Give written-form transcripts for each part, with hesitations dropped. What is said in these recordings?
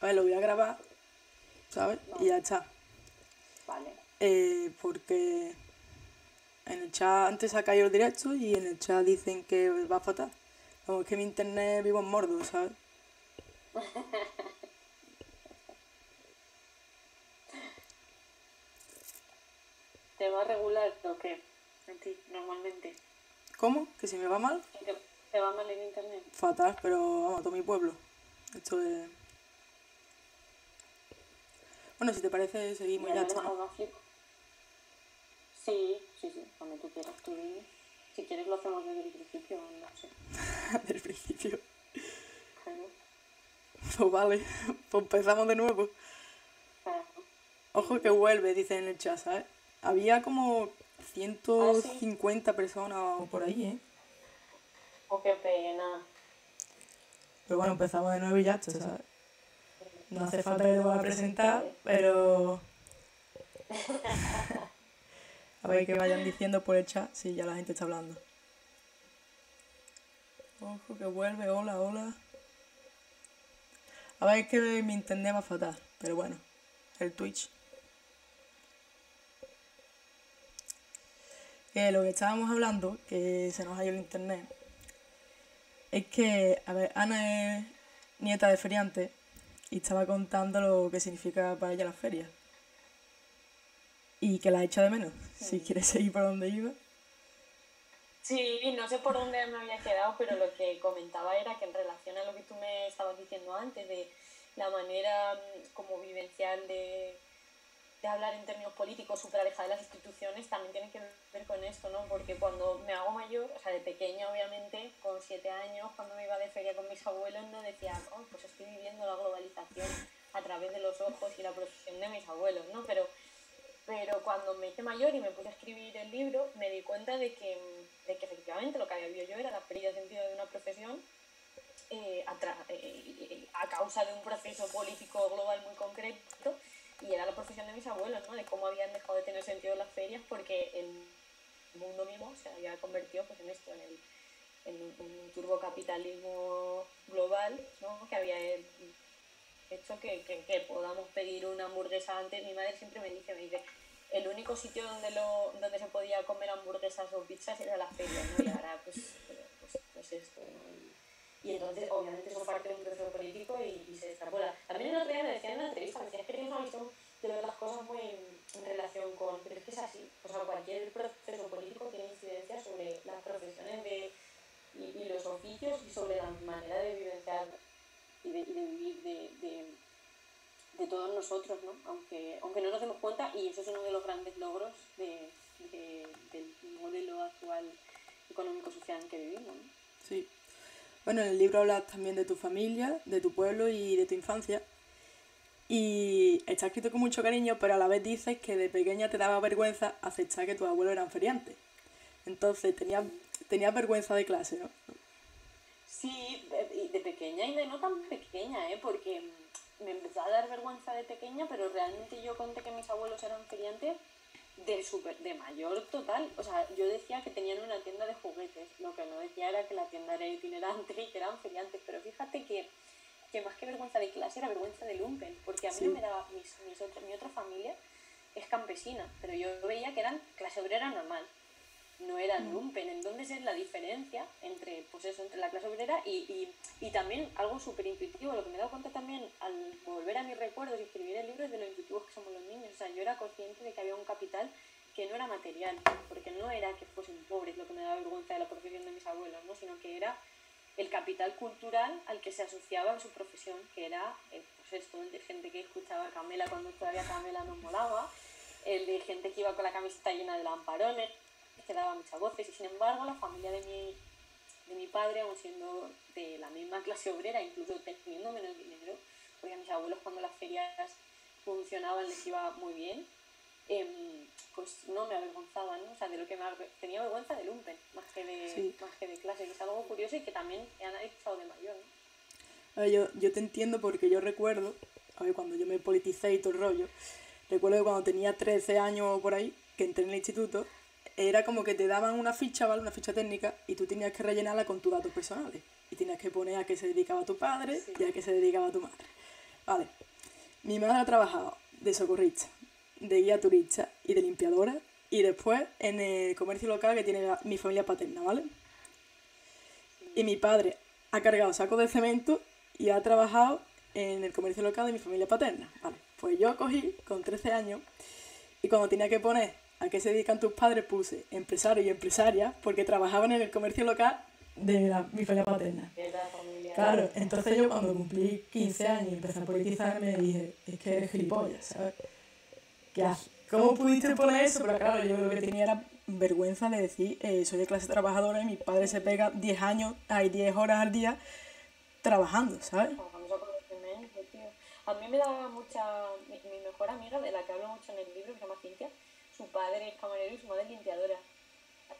A ver, lo voy a grabar, ¿sabes? Y Vale, ya está. vale. Porque en el chat antes se ha caído el directo y en el chat dicen que va fatal. Como es que mi internet vivo en Mordo, ¿sabes? ¿Te va a regular o qué? A ti, normalmente. ¿Cómo? ¿Que si me va mal? ¿Te va mal en internet? Fatal, pero vamos, a todo mi pueblo. Esto es... Bueno, si te parece, Y seguimos y al ya menos está, ¿no? algo flipo. Sí, sí, sí, cuando tú quieras, tú dime. Si quieres lo hacemos desde el principio, no sé. Del principio. Claro, Pues vale, pues empezamos de nuevo. claro. Ojo que Venga. vuelve, dice en el chat, ¿sabes? Había como Ah, sí. 150 personas o por ahí, ¿eh? Oh, qué pena. Pero bueno, empezamos de nuevo y ya está, ¿sabes? No hace falta que te vuelva a presentar, Vale. pero a ver que vayan diciendo por el chat si ya la gente está hablando. Ojo que vuelve, hola, hola. A ver que mi internet va fatal, pero bueno, el Twitch. Lo que estábamos hablando, que se nos ha ido el internet, es que, a ver, Ana es nieta de feriante y estaba contando lo que significa para ella la feria. Y que la echa de menos, si Mm. quieres seguir por donde iba. Sí, no sé por dónde me había quedado, pero lo que comentaba era que en relación a lo que tú me estabas diciendo antes, de la manera como vivencial de hablar en términos políticos súper alejada de las instituciones, también tiene que ver con esto, ¿no? Porque cuando me hago mayor, o sea, de pequeña obviamente, con 7 años, cuando me iba de feria con mis abuelos, no decía, oh, pues estoy viviendo la globalización a través de los ojos y la profesión de mis abuelos, ¿no? Pero cuando me hice mayor y me puse a escribir el libro, me di cuenta de que efectivamente lo que había vivido yo era la pérdida de sentido de una profesión a causa de un proceso político global muy concreto, y era la profesión de mis abuelos, ¿no? De cómo habían dejado de tener sentido las ferias porque el mundo mismo se había convertido pues, en esto, en un turbocapitalismo global, ¿no? Que había hecho que podamos pedir una hamburguesa antes. Mi madre siempre me dice, el único sitio donde se podía comer hamburguesas o pizzas era la feria, ¿no? Y ahora pues esto, ¿no? Y entonces, obviamente, eso parte de un proceso político y se extrapola. También el otro día me decían en una entrevista, me decían que tienes una visión de ver las cosas muy en relación con... Pero es que es así. O sea, cualquier proceso político tiene incidencia sobre las profesiones y los oficios y sobre la manera de vivenciar y de vivir de todos nosotros, ¿no? Aunque no nos demos cuenta, y eso es uno de los grandes logros del modelo actual económico-social en que vivimos, ¿no? Sí. Bueno, en el libro hablas también de tu familia, de tu pueblo y de tu infancia. Y está escrito con mucho cariño, pero a la vez dices que de pequeña te daba vergüenza aceptar que tus abuelos eran feriantes. Entonces tenías vergüenza de clase, ¿no? Sí, de pequeña y de no tan pequeña, ¿eh? Porque me empezó a dar vergüenza de pequeña, pero realmente yo conté que mis abuelos eran feriantes de mayor total. O sea, yo decía que tenían una tienda de juguetes, lo que no decía era que la tienda era itinerante y que eran feriantes, pero fíjate que más que vergüenza de clase era vergüenza de lumpen, porque a mí no Sí. me daba, mi otra familia es campesina, pero yo veía que eran clase obrera normal, no eran lumpen. Entonces es la diferencia entre, pues eso, entre la clase obrera y también algo súper intuitivo. Lo que me he dado cuenta también al volver a mis recuerdos y escribir el libro es de lo intuitivos que somos los niños. O sea, yo era consciente de que había un capital que no era material, porque no era que fuesen pobres lo que me daba vergüenza de la profesión de mis abuelos, ¿no? Sino que era el capital cultural al que se asociaba en su profesión, que era pues esto, el de gente que escuchaba a Camela cuando todavía Camela nos molaba, el de gente que iba con la camiseta llena de lamparones, que daba muchas voces, y sin embargo la familia de mi padre, aun siendo de la misma clase obrera, incluso teniendo menos dinero, porque a mis abuelos cuando las ferias funcionaban les iba muy bien, pues no me avergonzaba, ¿no? O sea, de lo que tenía vergüenza de lumpen, Sí. más que de clase, que es algo curioso y que también he analizado de mayor, ¿no? A ver, yo te entiendo porque yo recuerdo, a ver, cuando yo me politicé y todo el rollo, recuerdo que cuando tenía 13 años o por ahí, que entré en el instituto, era como que te daban una ficha, ¿vale? Una ficha técnica y tú tenías que rellenarla con tus datos personales. Y tenías que poner a qué se dedicaba tu padre y a Sí, qué se dedicaba tu madre. Vale. Mi madre ha trabajado de socorrista, de guía turista y de limpiadora, y después en el comercio local que tiene mi familia paterna, ¿vale? Y mi padre ha cargado sacos de cemento y ha trabajado en el comercio local de mi familia paterna, ¿vale? Pues yo cogí con 13 años y cuando tenía que poner a qué se dedican tus padres puse empresario y empresaria porque trabajaban en el comercio local de mi familia paterna. Claro, entonces yo cuando cumplí 15 años y empecé a politizarme dije, es que eres gilipollas, ¿sabes? ¿Cómo pudiste poner eso? Pero claro, yo lo que tenía era vergüenza de decir, soy de clase trabajadora y mi padre se pega 10 años, hay 10 horas al día trabajando, ¿sabes? A mí me daba mucha... Mi mejor amiga, de la que hablo mucho en el libro, que se llama Cintia, su padre es camarero y su madre es limpiadora.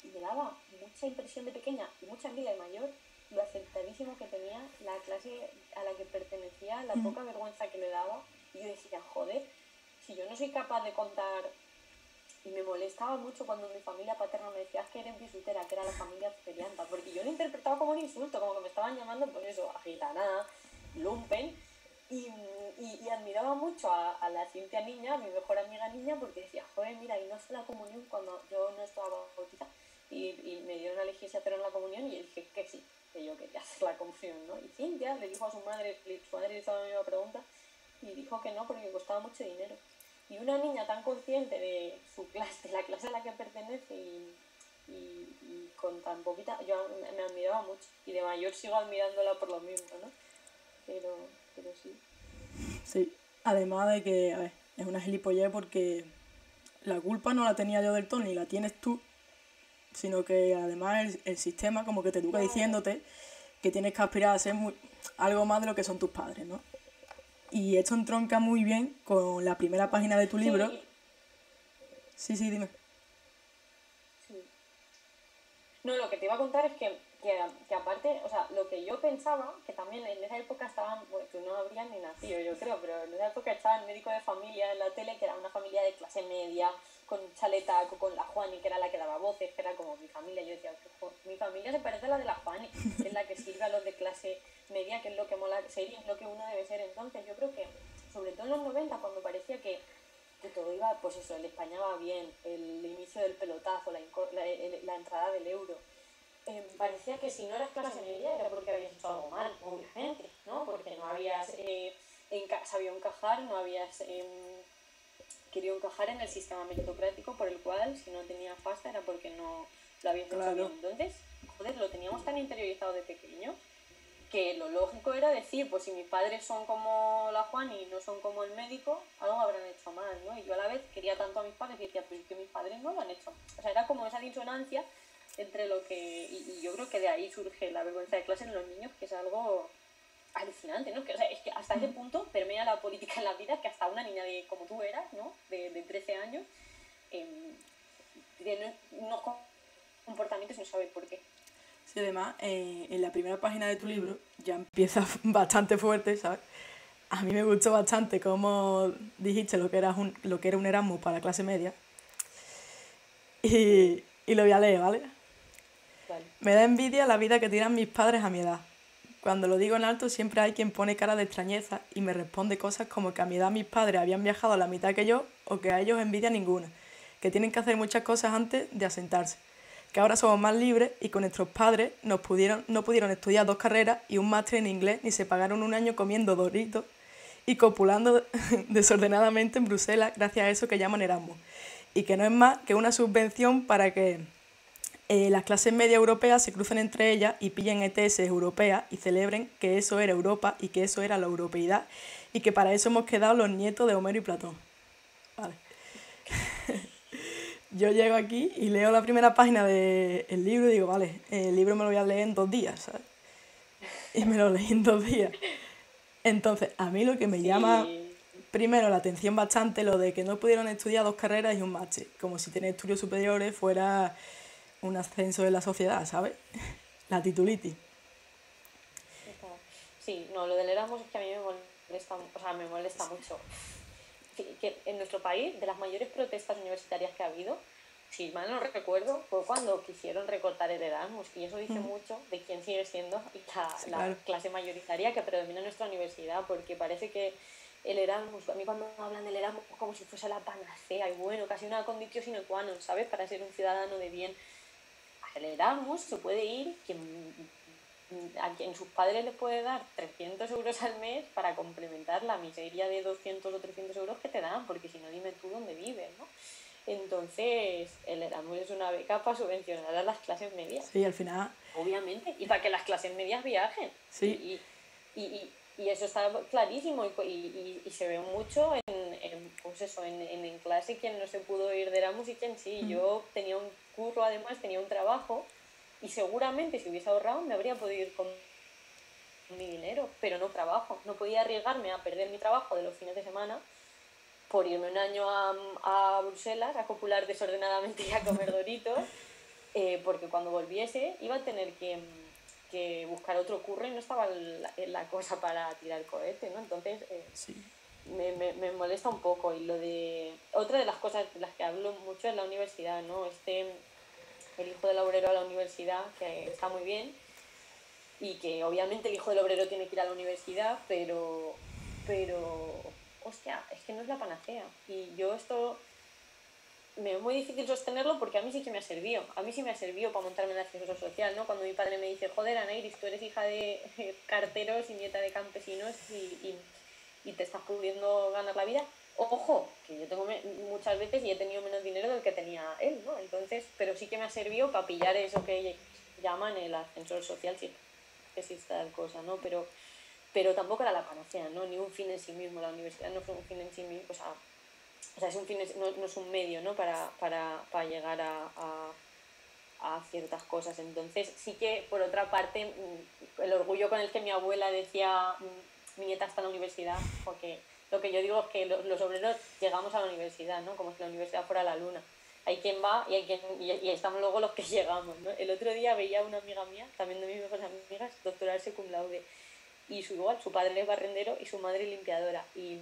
Y me daba mucha impresión de pequeña y mucha envidia de mayor lo aceptadísimo que tenía la clase a la que pertenecía, la poca vergüenza que le daba. Y yo decía, joder, si yo no soy capaz de contar... Y me molestaba mucho cuando mi familia paterna me decía que eres bisutera, que era la familia ferianta, porque yo lo interpretaba como un insulto, como que me estaban llamando, pues eso, agitana, lumpen. Y admiraba mucho a la Cintia niña, a mi mejor amiga niña, porque decía, joder, mira, y no sé la comunión cuando yo no estaba bautizada. Y me dieron a elegir si hacer la comunión y yo dije que sí, que yo quería hacer la comunión, ¿no? Y Cintia le dijo a su madre le hizo la misma pregunta y dijo que no porque costaba mucho dinero. Y una niña tan consciente de su clase, de la clase a la que pertenece y con tan poquita, yo me admiraba mucho. Y de mayor sigo admirándola por lo mismo, ¿no? Pero sí. Sí, además de que, a ver, es una gilipollez porque la culpa no la tenía yo del todo, ni la tienes tú, sino que además el sistema como que te educa diciéndote que tienes que aspirar a ser algo más de lo que son tus padres, ¿no? Y esto entronca muy bien con la primera página de tu libro. Sí, dime. Sí. No, lo que te iba a contar es que aparte, o sea, lo que yo pensaba, que también en esa época estaban, bueno, tú no habrías ni nacido, yo creo, pero en esa época estaba el médico de familia en la tele, que era una familia de clase media, con Chaletaco, con la Juani, que era la que daba voces, que era como mi familia. Yo decía, mi familia se parece a la de la Juani, que es la que sirve a los de clase media, que es lo que mola, sería, es lo que uno debe ser. Entonces, yo creo que, sobre todo en los 90, cuando parecía que todo iba, pues eso, el España va bien, el inicio del pelotazo, la entrada del euro. Parecía que si no eras clase media era porque habías hecho algo mal, obviamente, ¿no? Porque no habías sabido encajar, no habías querido encajar en el sistema meritocrático por el cual, si no tenías pasta, era porque no lo habías hecho bien. Entonces, joder, lo teníamos tan interiorizado de pequeño que lo lógico era decir, pues si mis padres son como la Juan y no son como el médico, algo habrán hecho mal, ¿no? Y yo a la vez quería tanto a mis padres y decía, pues es que mis padres no lo han hecho. O sea, era como esa disonancia entre lo que... Y yo creo que de ahí surge la vergüenza de clase en los niños, que es algo alucinante, ¿no? Que, o sea, es que hasta ese punto permea la política en la vida, que hasta una niña de como tú eras, ¿no? De 13 años, tiene unos comportamientos y no sabe por qué. Sí, además, en la primera página de tu libro ya empieza bastante fuerte, ¿sabes? A mí me gustó bastante cómo dijiste lo que era un Erasmus para la clase media. Y lo voy a leer, ¿vale? Vale. Me da envidia la vida que tienen mis padres a mi edad. Cuando lo digo en alto siempre hay quien pone cara de extrañeza y me responde cosas como que a mi edad mis padres habían viajado a la mitad que yo o que a ellos envidia ninguna, que tienen que hacer muchas cosas antes de asentarse, que ahora somos más libres y con nuestros padres no pudieron estudiar 2 carreras y un máster en inglés ni se pagaron un año comiendo Doritos y copulando desordenadamente en Bruselas gracias a eso que llaman Erasmus, y que no es más que una subvención para que las clases media europeas se crucen entre ellas y pillen ETS europeas y celebren que eso era Europa y que eso era la europeidad y que para eso hemos quedado los nietos de Homero y Platón. Vale. Yo llego aquí y leo la primera página del libro y digo, vale, el libro me lo voy a leer en 2 días, ¿sabes? Y me lo leí en 2 días. Entonces, a mí lo que me llama primero la atención bastante lo de que no pudieron estudiar 2 carreras y un máster, como si tener estudios superiores fuera un ascenso de la sociedad, ¿sabes? La titulitis. Sí, no, lo del Erasmus es que a mí me molesta mucho. Que en nuestro país, de las mayores protestas universitarias que ha habido, si mal no recuerdo, fue cuando quisieron recortar el Erasmus, y eso dice mucho de quién sigue siendo Sí, la claro. clase mayoritaria que predomina en nuestra universidad, porque parece que el Erasmus, a mí cuando hablan del Erasmus como si fuese la panacea, y bueno, casi una condición sine qua non, ¿sabes? Para ser un ciudadano de bien. Al Erasmus se puede ir a quien sus padres les puede dar 300 euros al mes para complementar la miseria de 200 o 300 euros que te dan, porque si no, dime tú dónde vives, ¿no? Entonces, el Erasmus es una beca para subvencionar a las clases medias, Sí, al final, obviamente, y para que las clases medias viajen. sí. Y eso está clarísimo, y se ve mucho pues eso, en clase, quien no se pudo ir de Erasmus y quien sí. Yo tenía un curro, además, tenía un trabajo, y seguramente si hubiese ahorrado me habría podido ir con mi dinero, pero no trabajo. No podía arriesgarme a perder mi trabajo de los fines de semana por irme un año a Bruselas a copular desordenadamente y a comer doritos, porque cuando volviese iba a tener que buscar otro curro y no estaba la cosa para tirar cohete, ¿no? Entonces, Sí. me molesta un poco. Y otra de las cosas de las que hablo mucho es la universidad, ¿no? El hijo del obrero a la universidad, que está muy bien, y que obviamente el hijo del obrero tiene que ir a la universidad, pero hostia, es que no es la panacea. Y yo esto me es muy difícil sostenerlo, porque a mí sí que me ha servido. A mí sí me ha servido para montarme en el ascensor social, ¿no? Cuando mi padre me dice, joder, Anairis, tú eres hija de carteros y nieta de campesinos, y te estás pudiendo ganar la vida. Ojo, que yo tengo muchas veces y he tenido menos dinero del que tenía él, ¿no? Entonces, pero sí que me ha servido para pillar eso que llaman el ascensor social, si existe tal cosa, ¿no? Pero tampoco era la panacea, ¿no? Ni un fin en sí mismo. La universidad no fue un fin en sí mismo, o sea es un fin, no es un medio, ¿no? Para llegar a ciertas cosas. Entonces, sí que, por otra parte, el orgullo con el que mi abuela decía, mi nieta está en la universidad, porque lo que yo digo es que los obreros llegamos a la universidad, ¿no? Como si la universidad fuera la luna. Hay quien va y estamos luego los que llegamos, ¿no? El otro día veía a una amiga mía, también de mis mejores amigas, doctorarse cum laude, y su padre es barrendero y su madre limpiadora. Y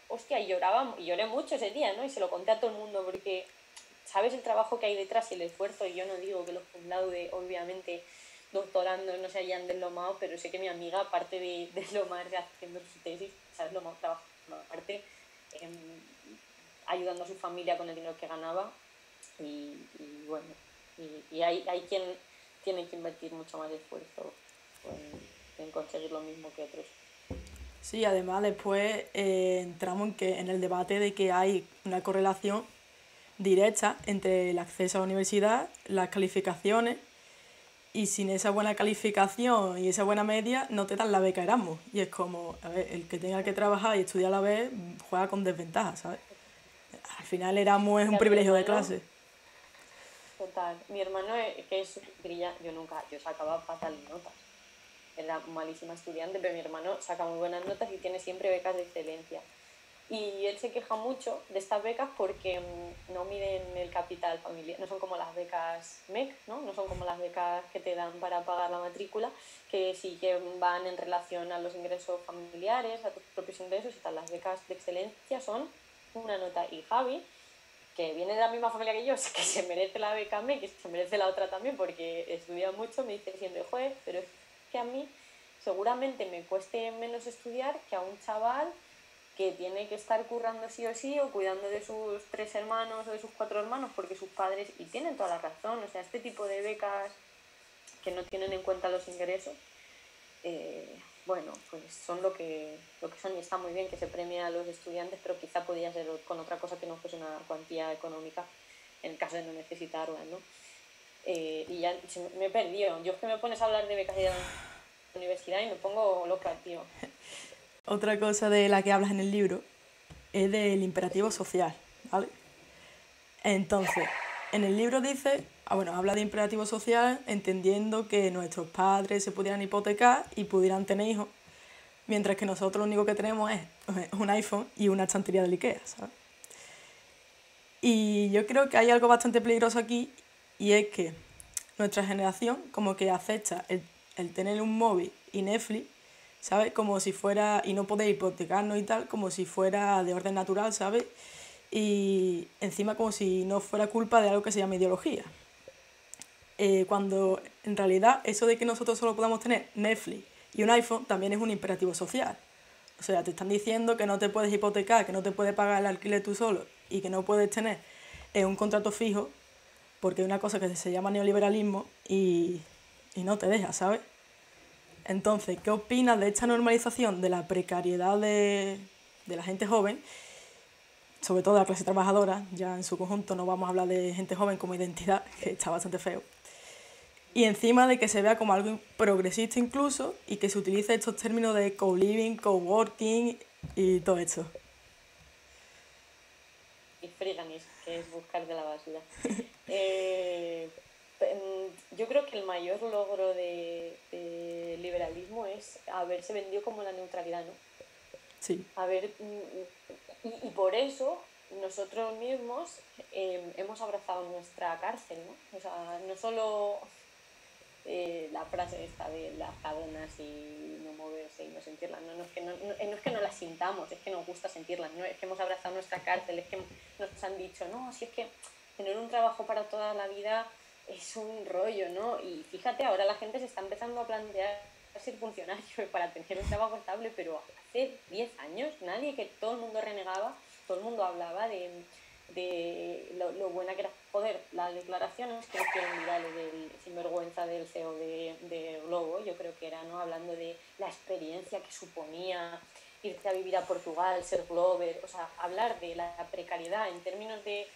hostia, y lloraba, y lloré mucho ese día, ¿no? Y se lo conté a todo el mundo, porque sabes el trabajo que hay detrás y el esfuerzo. Y yo no digo que los cum laude, obviamente, doctorando, no se hayan deslomado, pero sé que mi amiga, aparte de deslomarse haciendo su tesis, se ha deslomado trabajando aparte, eh, ayudando a su familia con el dinero que ganaba. Y bueno, y hay quien tiene que invertir mucho más esfuerzo en conseguir lo mismo que otros. Sí, además después entramos en el debate de que hay una correlación directa entre el acceso a la universidad, las calificaciones, y sin esa buena calificación y esa buena media no te dan la beca Erasmus. Y es como, a ver, el que tenga que trabajar y estudiar a la vez juega con desventaja, ¿sabes? Al final Erasmus es un Ya mi privilegio de hermano, clase. total, mi hermano, que es brillante, yo sacaba fatal notas, era malísima estudiante, pero mi hermano saca muy buenas notas y tiene siempre becas de excelencia. Y él se queja mucho de estas becas porque no miden el capital familiar, no son como las becas MEC, ¿no? No son como las becas que te dan para pagar la matrícula, que sí que van en relación a los ingresos familiares, a tus propios ingresos y tal. Las becas de excelencia son una nota. Y Javi, que viene de la misma familia que yo, que se merece la beca MEC, que se merece la otra también porque estudia mucho, me dice siempre, joder, pero es que a mí seguramente me cueste menos estudiar que a un chaval que tiene que estar currando sí o sí, o cuidando de sus 3 hermanos o de sus 4 hermanos porque sus padres, y tienen toda la razón. O sea, este tipo de becas que no tienen en cuenta los ingresos, bueno, pues son lo que son, y está muy bien que se premie a los estudiantes, pero quizá podría ser con otra cosa que no fuese una cuantía económica en el caso de no necesitarla, ¿no? Y ya me he perdido. Yo es que me pones a hablar de becas de la universidad y me pongo loca, tío. Otra cosa de la que hablas en el libro es del imperativo Sí. social, ¿vale? Entonces, en el libro dice, bueno, habla de imperativo social entendiendo que nuestros padres se pudieran hipotecar y pudieran tener hijos, mientras que nosotros lo único que tenemos es un iPhone y una estantería del Ikea, ¿sabes? Y yo creo que hay algo bastante peligroso aquí, y es que nuestra generación como que acepta el tener un móvil y Netflix, ¿sabes? Como si fuera, y no poder hipotecarnos y tal, como si fuera de orden natural, ¿sabes? y encima como si no fuera culpa de algo que se llama ideología. Cuando en realidad eso de que nosotros solo podamos tener Netflix y un iPhone también es un imperativo social. O sea, te están diciendo que no te puedes hipotecar, que no te puedes pagar el alquiler tú solo y que no puedes tener un contrato fijo porque hay una cosa que se llama neoliberalismo y no te deja, ¿sabes? Entonces, ¿qué opinas de esta normalización de la precariedad de la gente joven, sobre todo de la clase trabajadora? Ya en su conjunto no vamos a hablar de gente joven como identidad, que está bastante feo. Y encima de que se vea como algo progresista incluso y que se utilice estos términos de co-living, co-working y todo esto. Y freeganism, que es buscar de la basura. Yo creo que el mayor logro de liberalismo es haberse vendido como la neutralidad, ¿no? Sí. Y por eso nosotros mismos hemos abrazado nuestra cárcel, ¿no? O sea, no solo la frase esta de las cadenas y no moverse y no sentirlas, no es que no las sintamos, es que nos gusta sentirlas, no es que hemos abrazado nuestra cárcel, es que nos han dicho, no, si es que tener un trabajo para toda la vida es un rollo, ¿no? Y fíjate, ahora la gente se está empezando a plantear ser funcionario para tener un trabajo estable, pero hace 10 años nadie, que todo el mundo renegaba, todo el mundo hablaba de lo buena que era. Joder, las declaraciones que hicieron virales del sinvergüenza del CEO de Globo, yo creo que era, ¿no? Hablando de la experiencia que suponía irte a vivir a Portugal, ser Glover, o sea, hablar de la precariedad en términos de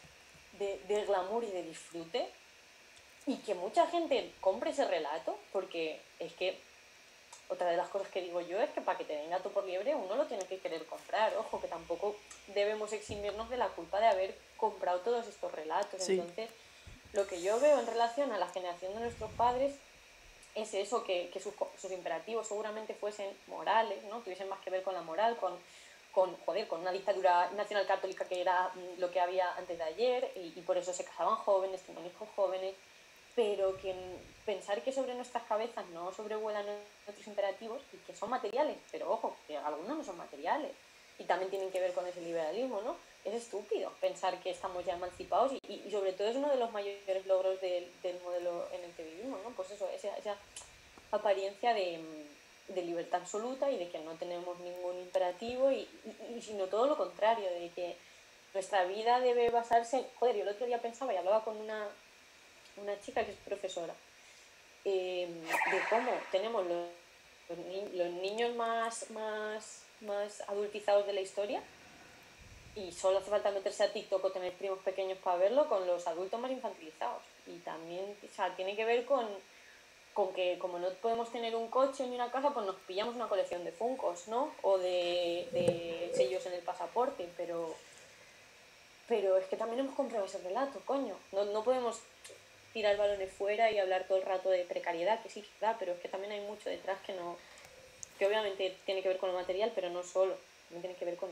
glamour y de disfrute, y que mucha gente compre ese relato, porque es que otra de las cosas que digo yo es que para que te den gato por liebre uno lo tiene que querer comprar. Ojo, que tampoco debemos eximirnos de la culpa de haber comprado todos estos relatos. Sí. Entonces, lo que yo veo en relación a la generación de nuestros padres es eso, que sus imperativos seguramente fuesen morales, ¿no? Tuviesen más que ver con la moral, con una dictadura nacional católica que era lo que había antes de ayer, y por eso se casaban jóvenes, tenían hijos jóvenes, pero que pensar que sobre nuestras cabezas no sobrevuelan nuestros imperativos y que son materiales, pero ojo, que algunos no son materiales y también tienen que ver con ese liberalismo, ¿no? Es estúpido pensar que estamos ya emancipados y sobre todo es uno de los mayores logros del modelo en el que vivimos, ¿no? Pues eso, esa apariencia de libertad absoluta y de que no tenemos ningún imperativo y sino todo lo contrario, de que nuestra vida debe basarse. Joder, yo el otro día pensaba y hablaba con una chica que es profesora, de cómo tenemos los niños más adultizados de la historia y solo hace falta meterse a TikTok o tener primos pequeños para verlo, con los adultos más infantilizados. Y también, o sea, tiene que ver con que como no podemos tener un coche ni una casa, pues nos pillamos una colección de Funkos, ¿no? O de sellos en el pasaporte, pero es que también hemos comprado ese relato, coño. No podemos tirar balones fuera y hablar todo el rato de precariedad, que sí, da, pero es que también hay mucho detrás que obviamente tiene que ver con lo material, pero no solo, también tiene que ver con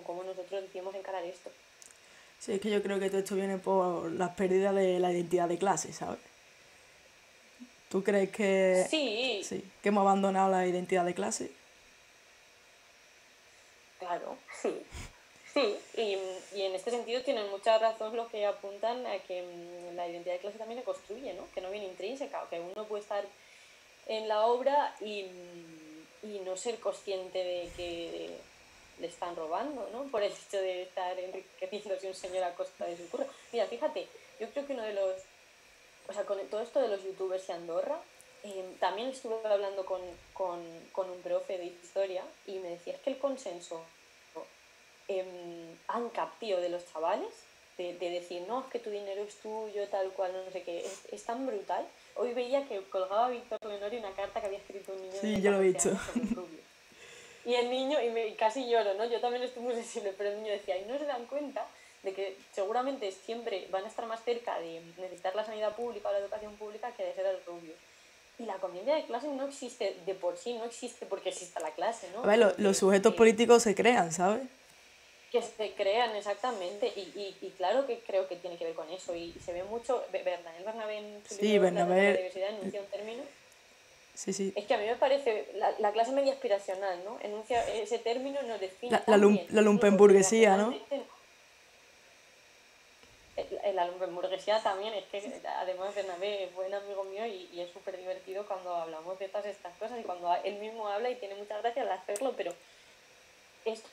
cómo nosotros decidimos encarar esto. Sí, es que yo creo que todo esto viene por las pérdidas de la identidad de clase, ¿sabes? ¿Tú crees que Sí, que hemos abandonado la identidad de clase? claro, sí. Sí, y en este sentido tienen mucha razón los que apuntan a que la identidad de clase también se construye, ¿no? Que no viene intrínseca, que uno puede estar en la obra y no ser consciente de que le están robando, ¿no? Por el hecho de estar enriqueciéndose un señor a costa de su curro. Mira, fíjate, yo creo que uno de los... O sea, con todo esto de los youtubers y Andorra, también estuve hablando con un profe de historia y me decía, es que el consenso ANCAP, tío, de los chavales, de decir, no, es que tu dinero es tuyo, tal cual, no sé qué, es tan brutal. Hoy veía que colgaba Víctor Lenori una carta que había escrito un niño Sí, de yo lo he 14 visto. años sobre el rubio. Y el niño, y casi lloro, ¿no? Yo también estoy muy sensible, pero el niño decía, y no se dan cuenta de que seguramente siempre van a estar más cerca de necesitar la sanidad pública o la educación pública que de ser el rubio. Y la conciencia de clase no existe de por sí, no existe porque exista la clase, ¿no? A ver, los sujetos políticos se crean, ¿sabes? Que se crean exactamente y claro que creo que tiene que ver con eso y se ve mucho. Bernabé en su Sí, libro La Teoría de la Bernabé. Diversidad enuncia un término. Sí, sí. Es que a mí me parece la clase media aspiracional, ¿no? Enuncia ese término, nos define tan bien, La incluso lumpenburguesía, ¿no? generacionalmente. El hamburguesía también, es que además Bernabé es buen amigo mío y es súper divertido cuando hablamos de todas estas cosas y cuando él mismo habla y tiene mucha gracia al hacerlo, pero estos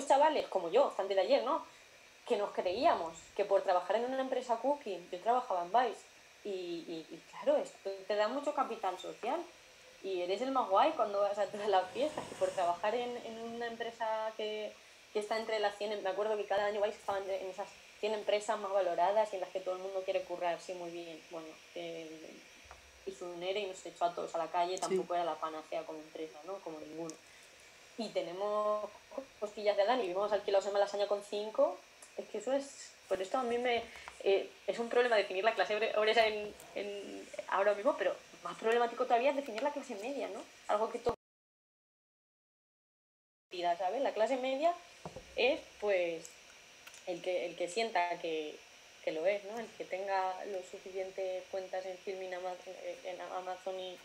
chavales como yo, antes de ayer, ¿no? Que nos creíamos que por trabajar en una empresa cookie, yo trabajaba en Vice, y claro, esto te da mucho capital social y eres el más guay cuando vas a todas las fiestas, que por trabajar en una empresa que está entre las 100, me acuerdo que cada año Vice estaba en esas 100 empresas más valoradas y en las que todo el mundo quiere currar, sí, muy bien, bueno, hizo un ERE y nos echó a todos a la calle, Sí. tampoco era la panacea como empresa, ¿no? Como ninguno. Y tenemos cosquillas de Adán y vivimos alquilados en Malasaña con 5, es que eso es, por esto a mí es un problema definir la clase obrera ahora mismo, pero más problemático todavía es definir la clase media, ¿no? Algo que todo, ¿sabes? La clase media es, pues, el que sienta que lo es, ¿no? El que tenga lo suficiente cuentas en Filmin, en Amazon y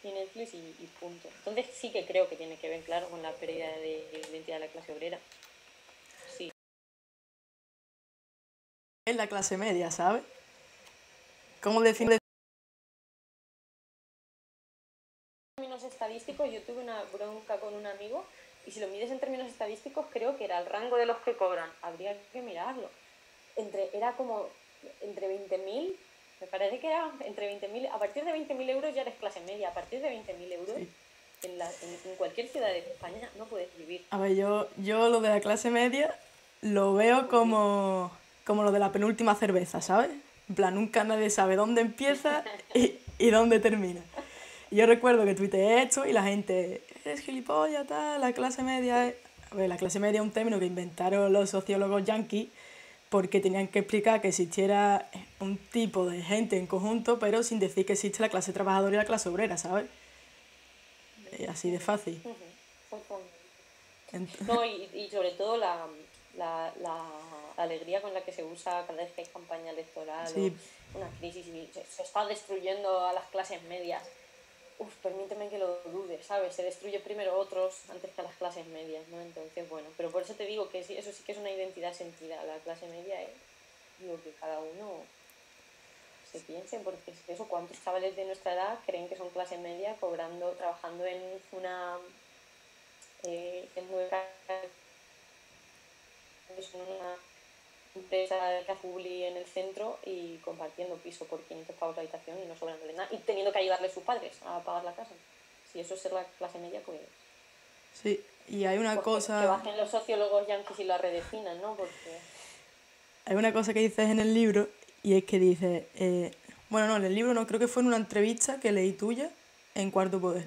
Netflix y punto. Entonces sí que creo que tiene que ver, claro, con la pérdida de identidad de la clase obrera. Sí. Es la clase media, ¿sabes? ¿Cómo define? En términos estadísticos, yo tuve una bronca con un amigo y si lo mides en términos estadísticos, creo que era el rango de los que cobran. Habría que mirarlo. Era como entre 20.000, me parece que era entre 20.000, a partir de 20.000 euros ya eres clase media, a partir de 20.000 euros Sí. en cualquier ciudad de España no puedes vivir. A ver, yo lo de la clase media lo veo como lo de la penúltima cerveza, ¿sabes? En plan, nunca nadie sabe dónde empieza y dónde termina. Y yo recuerdo que tuiteé esto y la gente, eres gilipollas, tal, la clase media es... A ver, la clase media es un término que inventaron los sociólogos yanquis porque tenían que explicar que existiera un tipo de gente en conjunto, pero sin decir que existe la clase trabajadora y la clase obrera, ¿sabes? Así de fácil. No, y sobre todo la alegría con la que se usa cada vez que hay campaña electoral o Sí, una crisis y se está destruyendo a las clases medias. Uf, permíteme que lo dude, ¿sabes? Se destruye primero otros antes que a las clases medias, ¿no? Entonces, bueno, pero por eso te digo que sí, eso sí que es una identidad sentida. La clase media es lo que cada uno se piense, porque es que eso, ¿cuántos chavales de nuestra edad creen que son clase media cobrando, trabajando en una una empresa que hace publi en el centro y compartiendo piso por 500 pavos la habitación y no sobrándole nada y teniendo que ayudarle a sus padres a pagar la casa? Si eso es ser la clase media, pues sí. Y hay una que cosa, bajen los sociólogos yanquis y la redefinan, ¿no? Porque que dices en el libro y es que dices, bueno, no, en el libro no, creo que fue en una entrevista que leí tuya en Cuarto Poder,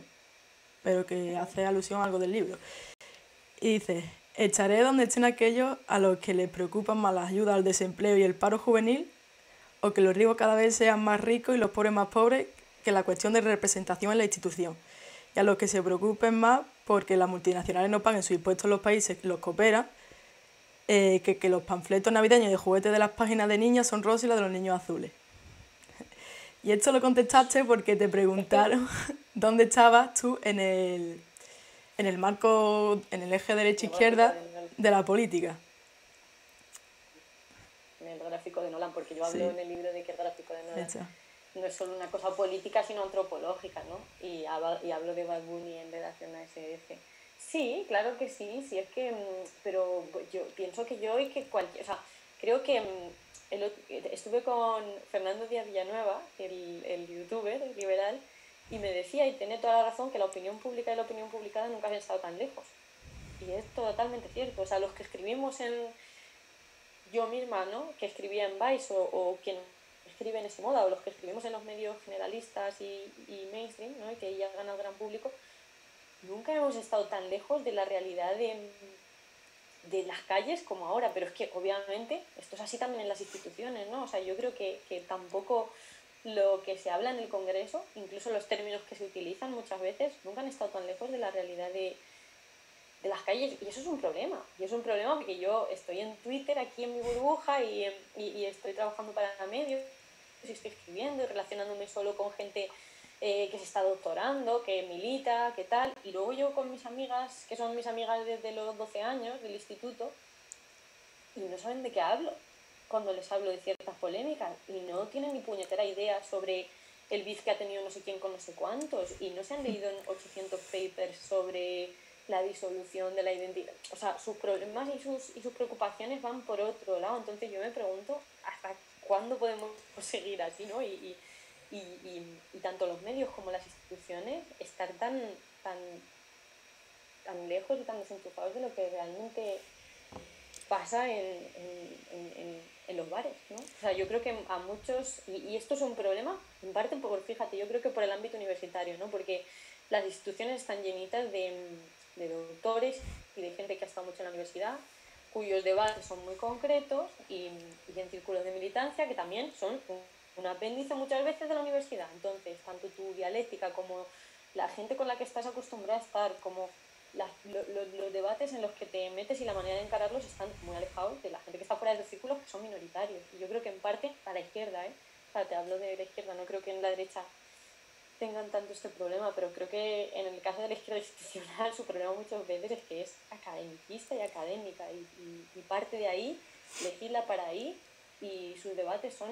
pero que hace alusión a algo del libro. Y dice, estaré donde estén aquellos a los que les preocupan más las ayudas al desempleo y el paro juvenil, o que los ricos cada vez sean más ricos y los pobres más pobres, que la cuestión de representación en la institución. Y a los que se preocupen más porque las multinacionales no paguen sus impuestos en los países que los cooperan, que los panfletos navideños de juguetes de las páginas de niñas son rosas y las de los niños azules. Y esto lo contestaste porque te es que preguntaron dónde estabas tú en el marco, en el eje el gráfico derecha-izquierda de la política. en el gráfico de Nolan, porque yo hablo Sí, en el libro de que el gráfico de Nolan hecha. no es solo una cosa política, sino antropológica, ¿no? Y hablo de Bad Bunny en relación a ese eje. Sí, claro que sí, sí es que, pero yo pienso que yo y que cualquier, o sea, creo que estuve con Fernando Díaz Villanueva, el youtuber el liberal, y me decía, y tiene toda la razón, que la opinión pública y la opinión publicada nunca han estado tan lejos. Y es totalmente cierto, o sea, los que escribimos yo misma, ¿no? Que escribía en Vice o quien escribe en ese moda, o los que escribimos en los medios generalistas y mainstream, ¿no? Y que llegan al gran público, nunca hemos estado tan lejos de la realidad de las calles como ahora, pero es que obviamente esto es así también en las instituciones, ¿no? O sea, yo creo que tampoco lo que se habla en el Congreso, incluso los términos que se utilizan muchas veces, nunca han estado tan lejos de la realidad de las calles, y eso es un problema. Y es un problema porque yo estoy en Twitter aquí en mi burbuja y estoy trabajando para medios y estoy escribiendo y relacionándome solo con gente que se está doctorando, que milita, que tal, y luego yo con mis amigas, que son mis amigas desde los 12 años del instituto, y no saben de qué hablo. cuando les hablo de ciertas polémicas y no tienen ni puñetera idea sobre el beef que ha tenido no sé quién con no sé cuántos y no se han leído en 800 papers sobre la disolución de la identidad. O sea, sus problemas y sus preocupaciones van por otro lado. Entonces yo me pregunto hasta cuándo podemos seguir así, ¿no? Y tanto los medios como las instituciones estar tan, tan lejos y tan desenchufados de lo que realmente pasa en los bares, ¿no? O sea, yo creo que a muchos, y esto es un problema, en parte, fíjate, yo creo que por el ámbito universitario, ¿no? Porque las instituciones están llenitas de doctores y de gente que ha estado mucho en la universidad, cuyos debates son muy concretos y en círculos de militancia que también son un apéndice muchas veces de la universidad. Entonces, tanto tu dialéctica como la gente con la que estás acostumbrada a estar, como los debates en los que te metes y la manera de encararlos están muy alejados de la gente que está fuera de los círculos que son minoritarios. Y yo creo que en parte a la izquierda, o sea, te hablo de la izquierda, no creo que en la derecha tengan tanto este problema, pero creo que en el caso de la izquierda institucional su problema muchas veces es que es academicista y académica y parte de ahí, legisla para ahí y sus debates son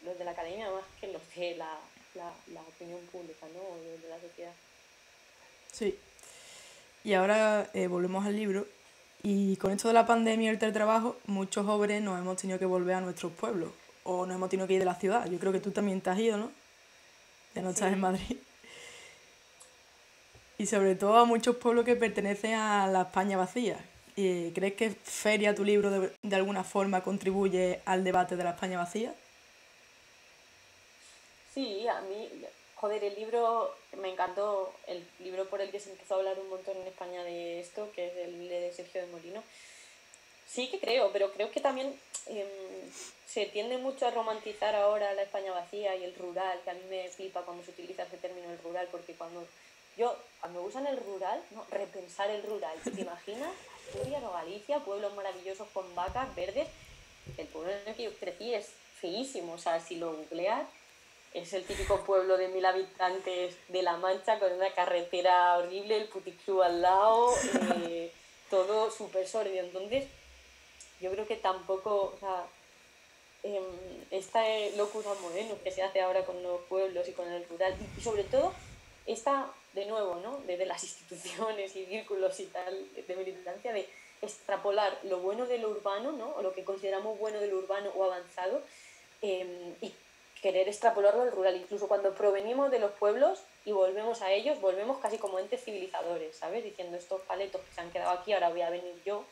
los de la academia más que los de la opinión pública, ¿no? O los de la sociedad. Sí. Y ahora volvemos al libro. Y con esto de la pandemia y el teletrabajo, muchos jóvenes nos hemos tenido que volver a nuestros pueblos. O nos hemos tenido que ir de la ciudad. Yo creo que tú también te has ido, ¿no? Ya no estás en Sí, Madrid. Y sobre todo a muchos pueblos que pertenecen a la España vacía. ¿Crees que Feria, tu libro, de alguna forma contribuye al debate de la España vacía? sí, a mí, joder, el libro, me encantó, el libro por el que se empezó a hablar un montón en España de esto, que es el de Sergio de Molino. Sí que creo, pero creo que también se tiende mucho a romantizar ahora la España vacía y el rural, que a mí me flipa cuando se utiliza ese término, el rural, porque cuando usan el rural, ¿no? Repensar el rural, ¿te imaginas? Asturias o Galicia, pueblos maravillosos con vacas verdes, el pueblo en el que yo crecí es feísimo, o sea, si lo googleas, es el típico pueblo de 1000 habitantes de La Mancha con una carretera horrible, el puticlub al lado, todo súper sórdido. Entonces, yo creo que tampoco, o sea, esta locus amoenus que se hace ahora con los pueblos y con el rural, y sobre todo, esta, de nuevo, ¿no? Desde las instituciones y círculos y tal, de militancia, de extrapolar lo bueno de lo urbano, ¿no? O lo que consideramos bueno de lo urbano o avanzado, y querer extrapolarlo al rural. Incluso cuando provenimos de los pueblos y volvemos a ellos, volvemos casi como entes civilizadores, ¿sabes? Diciendo estos paletos que se han quedado aquí, ahora voy a venir yo,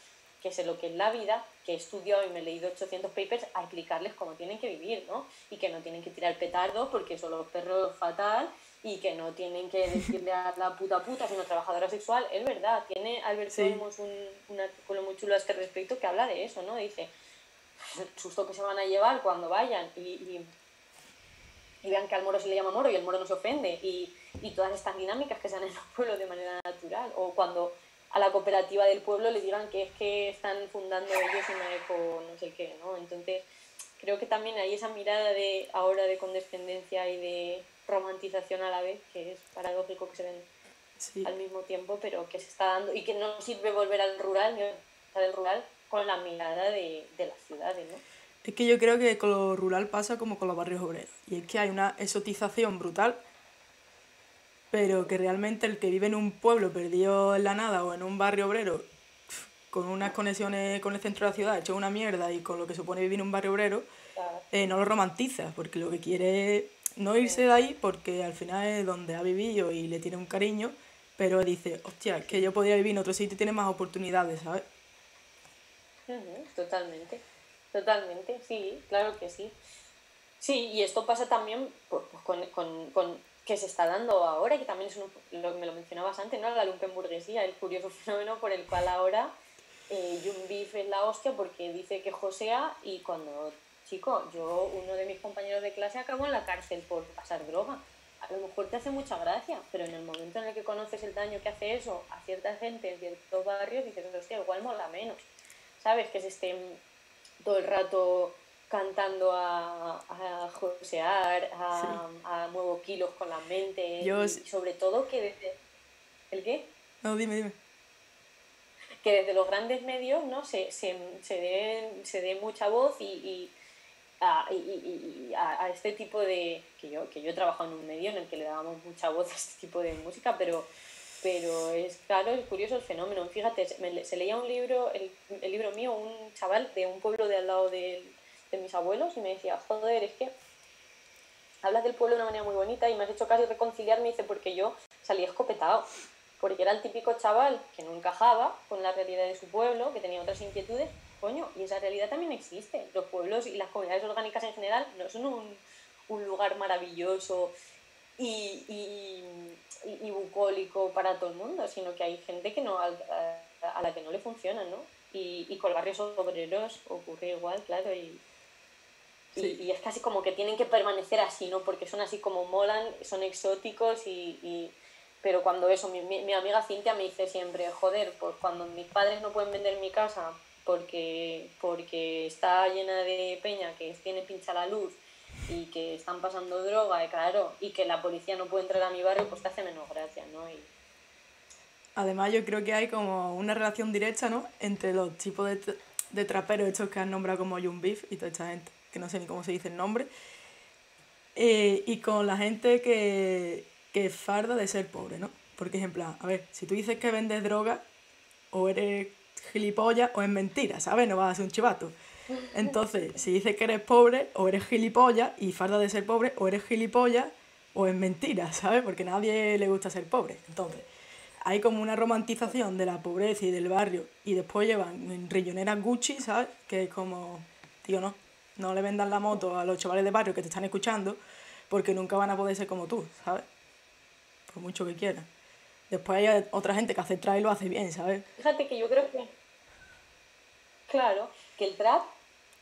que sé lo que es la vida, que he estudiado y me he leído 800 papers, a explicarles cómo tienen que vivir, ¿no? Y que no tienen que tirar petardos porque son los perros fatal y que no tienen que decirle a la puta, sino trabajadora sexual. Es verdad, tiene Alberto Sí. Olmos un artículo muy chulo a este respecto que habla de eso, ¿no? Dice, el susto que se van a llevar cuando vayan y vean que al moro se le llama moro y el moro no se ofende y todas estas dinámicas que se dan en los pueblos de manera natural, o cuando a la cooperativa del pueblo le digan que es que están fundando ellos una eco no sé qué, ¿no? Entonces creo que también hay esa mirada de ahora de condescendencia y de romantización a la vez, que es paradójico que se den Sí. al mismo tiempo, pero que se está dando y que no sirve volver al rural ni al rural con la mirada de las ciudades, ¿no? Es que yo creo que con lo rural pasa como con los barrios obreros. Y es que hay una exotización brutal, pero que realmente el que vive en un pueblo perdido en la nada o en un barrio obrero, con unas conexiones con el centro de la ciudad, hecho una mierda y con lo que supone vivir en un barrio obrero, Claro. no lo romantiza, porque lo que quiere es no irse de ahí porque al final es donde ha vivido y le tiene un cariño, pero dice, hostia, es que yo podría vivir en otro sitio y tiene más oportunidades, ¿sabes? Totalmente, totalmente, sí, claro que sí. Sí, y esto pasa también pues, con que se está dando ahora, que también es me lo mencionabas antes, ¿no? La lumpenburguesía, el curioso fenómeno por el cual ahora Jun Beef es la hostia porque dice que josea y cuando, chico, uno de mis compañeros de clase acabó en la cárcel por pasar droga. A lo mejor te hace mucha gracia, pero en el momento en el que conoces el daño que hace eso a cierta gente en ciertos barrios, dices, hostia, igual mola menos. ¿Sabes? Que se estén todo el rato cantando a josear, Sí. a muevo kilos con la mente Yo... y sobre todo que desde... ¿El qué? No, dime, dime. Que desde los grandes medios, ¿no? se dé mucha voz y a este tipo de... que yo he trabajado en un medio en el que le dábamos mucha voz a este tipo de música, pero es claro, es curioso el fenómeno. Fíjate, se leía un libro, el libro mío, un chaval de un pueblo de al lado de mis abuelos, y me decía, joder, es que hablas del pueblo de una manera muy bonita y me has hecho casi reconciliarme, dice, porque yo salí escopetado, porque era el típico chaval que no encajaba con la realidad de su pueblo, que tenía otras inquietudes, coño, y esa realidad también existe. Los pueblos y las comunidades orgánicas en general no son un lugar maravilloso y bucólico para todo el mundo, sino que hay gente que no, a la que no le funciona, ¿no? Y con barrios obreros ocurre igual, claro, Sí. y es casi como que tienen que permanecer así, ¿no? Porque son así como molan, son exóticos pero cuando eso, mi amiga Cintia me dice siempre, joder, pues cuando mis padres no pueden vender mi casa porque está llena de peña que tiene pincha la luz y que están pasando droga, y claro, y que la policía no puede entrar a mi barrio, pues te hace menos gracia, ¿no? Además, yo creo que hay como una relación directa, ¿no? Entre los tipos de traperos estos que han nombrado como Young Beef y toda esta gente, que no sé ni cómo se dice el nombre, y con la gente que farda de ser pobre, ¿no? Porque, ejemplo, a ver, si tú dices que vendes droga, o eres gilipollas o es mentira, ¿sabes? No vas a ser un chivato. Entonces, si dices que eres pobre, o eres gilipollas y farda de ser pobre, o eres gilipollas o es mentira, ¿sabes? Porque a nadie le gusta ser pobre. Entonces, hay como una romantización de la pobreza y del barrio y después llevan riñoneras Gucci, ¿sabes? Que es como, tío, no le vendan la moto a los chavales de barrio que te están escuchando porque nunca van a poder ser como tú, ¿sabes? Por mucho que quieran. Después hay otra gente que hace trap y lo hace bien, ¿sabes? Fíjate que yo creo que, claro, que el trap,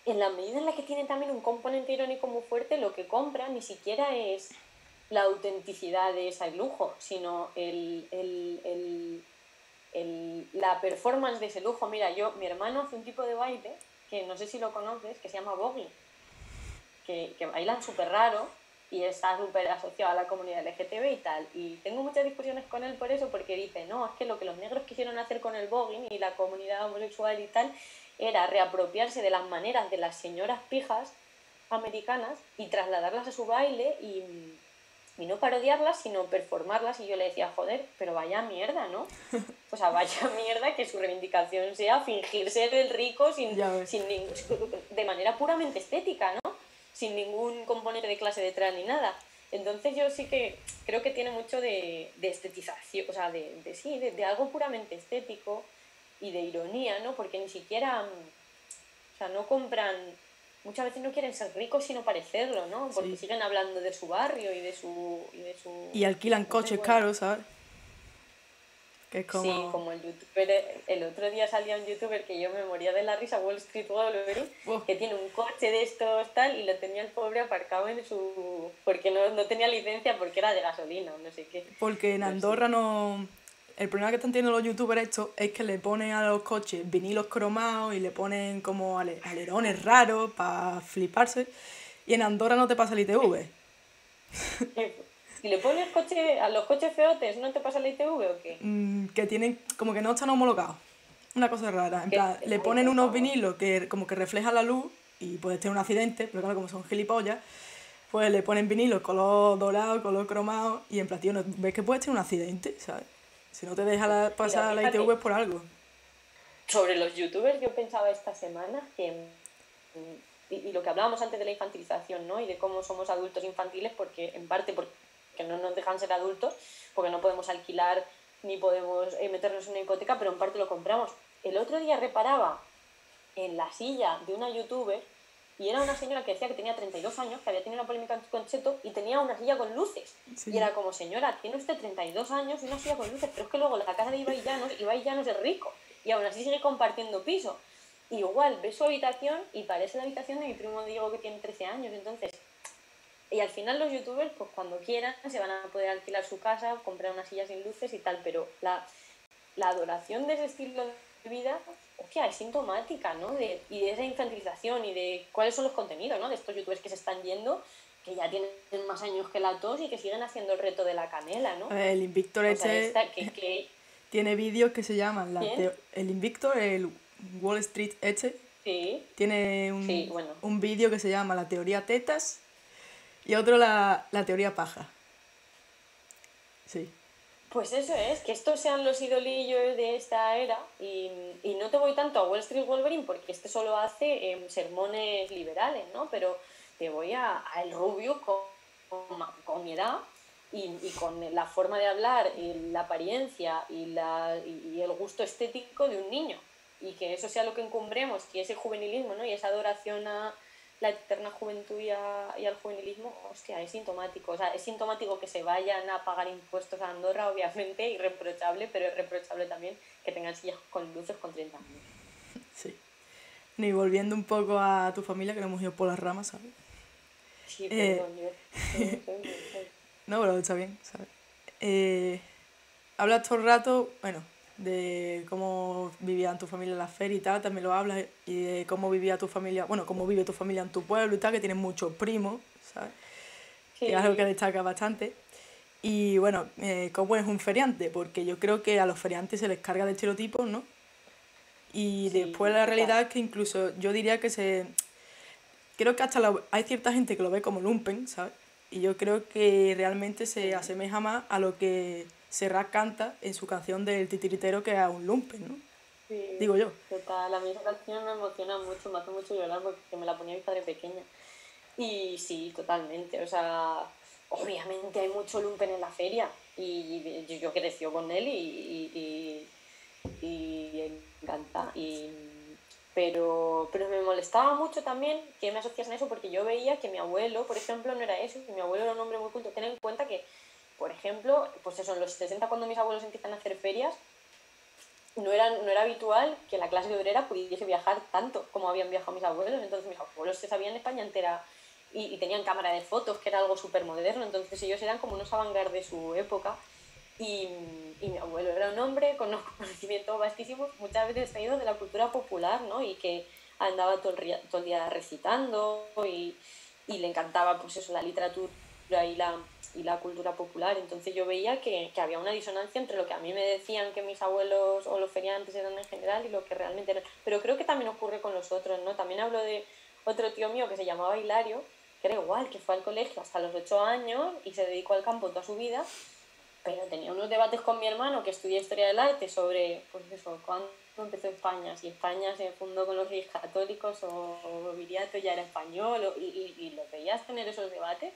en la medida en la que tiene también un componente irónico muy fuerte, lo que compra ni siquiera es la autenticidad de ese lujo, sino la performance de ese lujo. Mira, mi hermano hace un tipo de baile, que no sé si lo conoces, que se llama voguing, que bailan súper raro y está súper asociado a la comunidad LGTB y tal. Y tengo muchas discusiones con él por eso, porque dice, no, es que lo que los negros quisieron hacer con el voguing y la comunidad homosexual y tal era reapropiarse de las maneras de las señoras pijas americanas y trasladarlas a su baile y no parodiarlas, sino performarlas. Y yo le decía, joder, pero vaya mierda, ¿no? O sea, vaya mierda que su reivindicación sea fingir ser el rico Ya ves. de manera puramente estética, ¿no? Sin ningún componente de clase detrás ni nada. Entonces yo sí que creo que tiene mucho de estetización, o sea, sí, de algo puramente estético y de ironía, ¿no? Porque ni siquiera, o sea, no compran, muchas veces no quieren ser ricos sino parecerlo, ¿no? Porque Sí. siguen hablando de su barrio y de su. Y alquilan Entonces, coches bueno, caros, ¿sabes? Que es sí, como... como el youtuber, el otro día salía un youtuber que yo me moría de la risa, Wall Street Wolverine, uf, que tiene un coche de estos tal y lo tenía el pobre aparcado porque no tenía licencia porque era de gasolina o no sé qué. porque en Pues sí. Andorra no... El problema que están teniendo los youtubers estos es que le ponen a los coches vinilos cromados y le ponen como alerones raros para fliparse. Y en Andorra no te pasa el ITV. Si le pones coche a los coches feotes, ¿no te pasa la ITV o qué? Que tienen como que no están homologados. Una cosa rara. En plan, le Ay, ponen por unos favor. vinilos que como que reflejan la luz y puedes tener un accidente, pero claro, como son gilipollas, pues le ponen vinilos color dorado, color cromado y en plan, tío, ¿no ves que puedes tener un accidente? ¿Sabes? Si no te deja Mira, pasar la ITV fíjate, es por algo. sobre los youtubers yo pensaba esta semana que y lo que hablábamos antes de la infantilización, ¿no? Y de cómo somos adultos infantiles, porque en parte porque no nos dejan ser adultos, porque no podemos alquilar ni podemos meternos en una hipoteca, pero en parte lo compramos. El otro día reparaba en la silla de una youtuber y era una señora que decía que tenía 32 años, que había tenido una polémica con Cheto y tenía una silla con luces. Y Sí. era como, señora, tiene usted 32 años y una silla con luces, pero es que luego la casa de Ibai Llanos es rico y aún así sigue compartiendo piso. Y igual, ves su habitación y parece la habitación de mi primo Diego que tiene 13 años. Entonces, y al final los youtubers, pues cuando quieran, se van a poder alquilar su casa, comprar unas sillas sin luces y tal, pero la adoración de ese estilo de vida, hostia, es sintomática, ¿no? Y de esa infantilización y de cuáles son los contenidos, ¿no? De estos youtubers que se están yendo, que ya tienen más años que la tos y que siguen haciendo el reto de la canela, ¿no? A ver, el Invictor O sea, este tiene vídeos que se llaman ¿quién? el Invictor, el Wall Street este, Sí, Tiene sí, bueno. un vídeo que se llama La teoría tetas y otro la teoría paja. Sí, Pues eso es, que estos sean los idolillos de esta era y no te voy tanto a Wall Street Wolverine porque este solo hace sermones liberales, ¿no? Pero te voy a El Rubio con mi edad y con la forma de hablar y la apariencia y el gusto estético de un niño. Y que eso sea lo que encumbremos, que ese juvenilismo, ¿no? Y esa adoración a la eterna juventud y al juvenilismo, hostia, es sintomático. O sea, es sintomático que se vayan a pagar impuestos a Andorra, obviamente, irreprochable, pero es reprochable también que tengan sillas con luces con 30 años. sí. Y volviendo un poco a tu familia, que nos hemos ido por las ramas, ¿sabes? Sí, Eh, perdón, yo soy muy... no, pero está bien, ¿sabes? Eh, hablas todo el rato, bueno, de cómo vivía en tu familia en la feria y tal, también lo hablas, y de cómo vivía tu familia, bueno, cómo vive tu familia en tu pueblo y tal, que tienes muchos primos, ¿sabes? Que es algo que Sí, destaca bastante. Y bueno, cómo es un feriante, porque yo creo que a los feriantes se les carga de estereotipos, ¿no? Y después sí, la total. realidad es que incluso yo diría que creo que hasta hay cierta gente que lo ve como lumpen, ¿sabes? Y yo creo que realmente se Mm. asemeja más a lo que Serrat canta en su canción del titiritero que a un lumpen, ¿no? Sí, Digo yo. total. A mí esa canción me emociona mucho, me hace mucho llorar porque me la ponía mi padre pequeña. Y sí, totalmente. O sea, obviamente hay mucho lumpen en la feria y yo creció con él y encanta. Pero me molestaba mucho también que me asociasen a eso porque yo veía que mi abuelo, por ejemplo, no era eso, que mi abuelo era un hombre muy culto. Ten en cuenta que, por ejemplo, pues eso, en los 60 cuando mis abuelos empiezan a hacer ferias, no era habitual que la clase obrera pudiese viajar tanto como habían viajado mis abuelos. Entonces mis abuelos se sabían España entera y tenían cámara de fotos, que era algo súper moderno. Entonces ellos eran como unos avant de su época. Y mi abuelo era un hombre con unos conocimientos vastísimos, muchas veces traídos de la cultura popular, ¿no? Y que andaba todo el día recitando y le encantaba, pues eso, la literatura y la cultura popular. Entonces yo veía que había una disonancia entre lo que a mí me decían que mis abuelos o los feriantes eran en general y lo que realmente eran. Pero creo que también ocurre con los otros, ¿no? También hablo de otro tío mío que se llamaba Hilario, que era igual, que fue al colegio hasta los 8 años y se dedicó al campo toda su vida, pero tenía unos debates con mi hermano que estudia historia del arte sobre, pues eso, cuándo empezó España, si España se fundó con los reyes católicos o Viriato ya era español, y los veías tener esos debates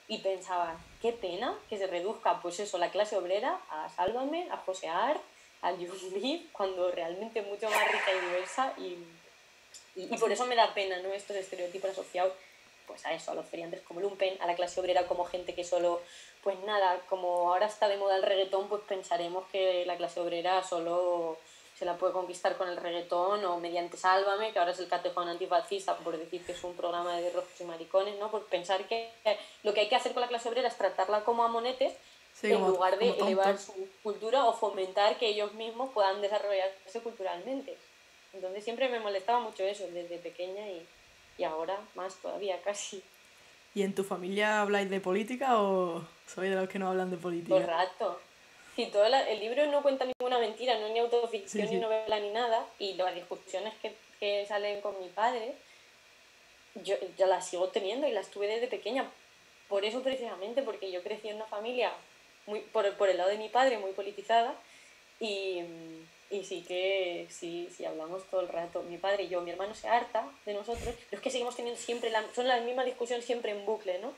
y pensaba, qué pena que se reduzca, pues eso, la clase obrera a Sálvame, a Josear, a Yusmith, cuando realmente es mucho más rica y diversa y por eso me da pena, ¿no? Estos estereotipos asociados pues a eso, a los feriantes como lumpen, a la clase obrera como gente que solo, pues nada, como ahora está de moda el reggaetón, pues pensaremos que la clase obrera solo se la puede conquistar con el reggaetón o mediante Sálvame, que ahora es el catejón antifascista, por decir que es un programa de rojos y maricones, ¿no? Por pensar que lo que hay que hacer con la clase obrera es tratarla como a monetes Sí, en lugar como de elevar tontos. su cultura o fomentar que ellos mismos puedan desarrollarse culturalmente. Entonces siempre me molestaba mucho eso desde pequeña y ahora más todavía casi ¿Y en tu familia habláis de política o sois de los que no hablan de todo el política? rato. Sí, el libro no cuenta ninguna mentira, no es ni Sí, autoficción ni sí. novela ni nada, y las discusiones que salen con mi padre, yo las sigo teniendo y las tuve desde pequeña. Por eso precisamente, porque yo crecí en una familia por el lado de mi padre muy politizada y, y sí que sí hablamos todo el rato. Mi padre y yo, mi hermano se harta de nosotros, pero es que seguimos teniendo siempre, son la misma discusión siempre en bucle, ¿no?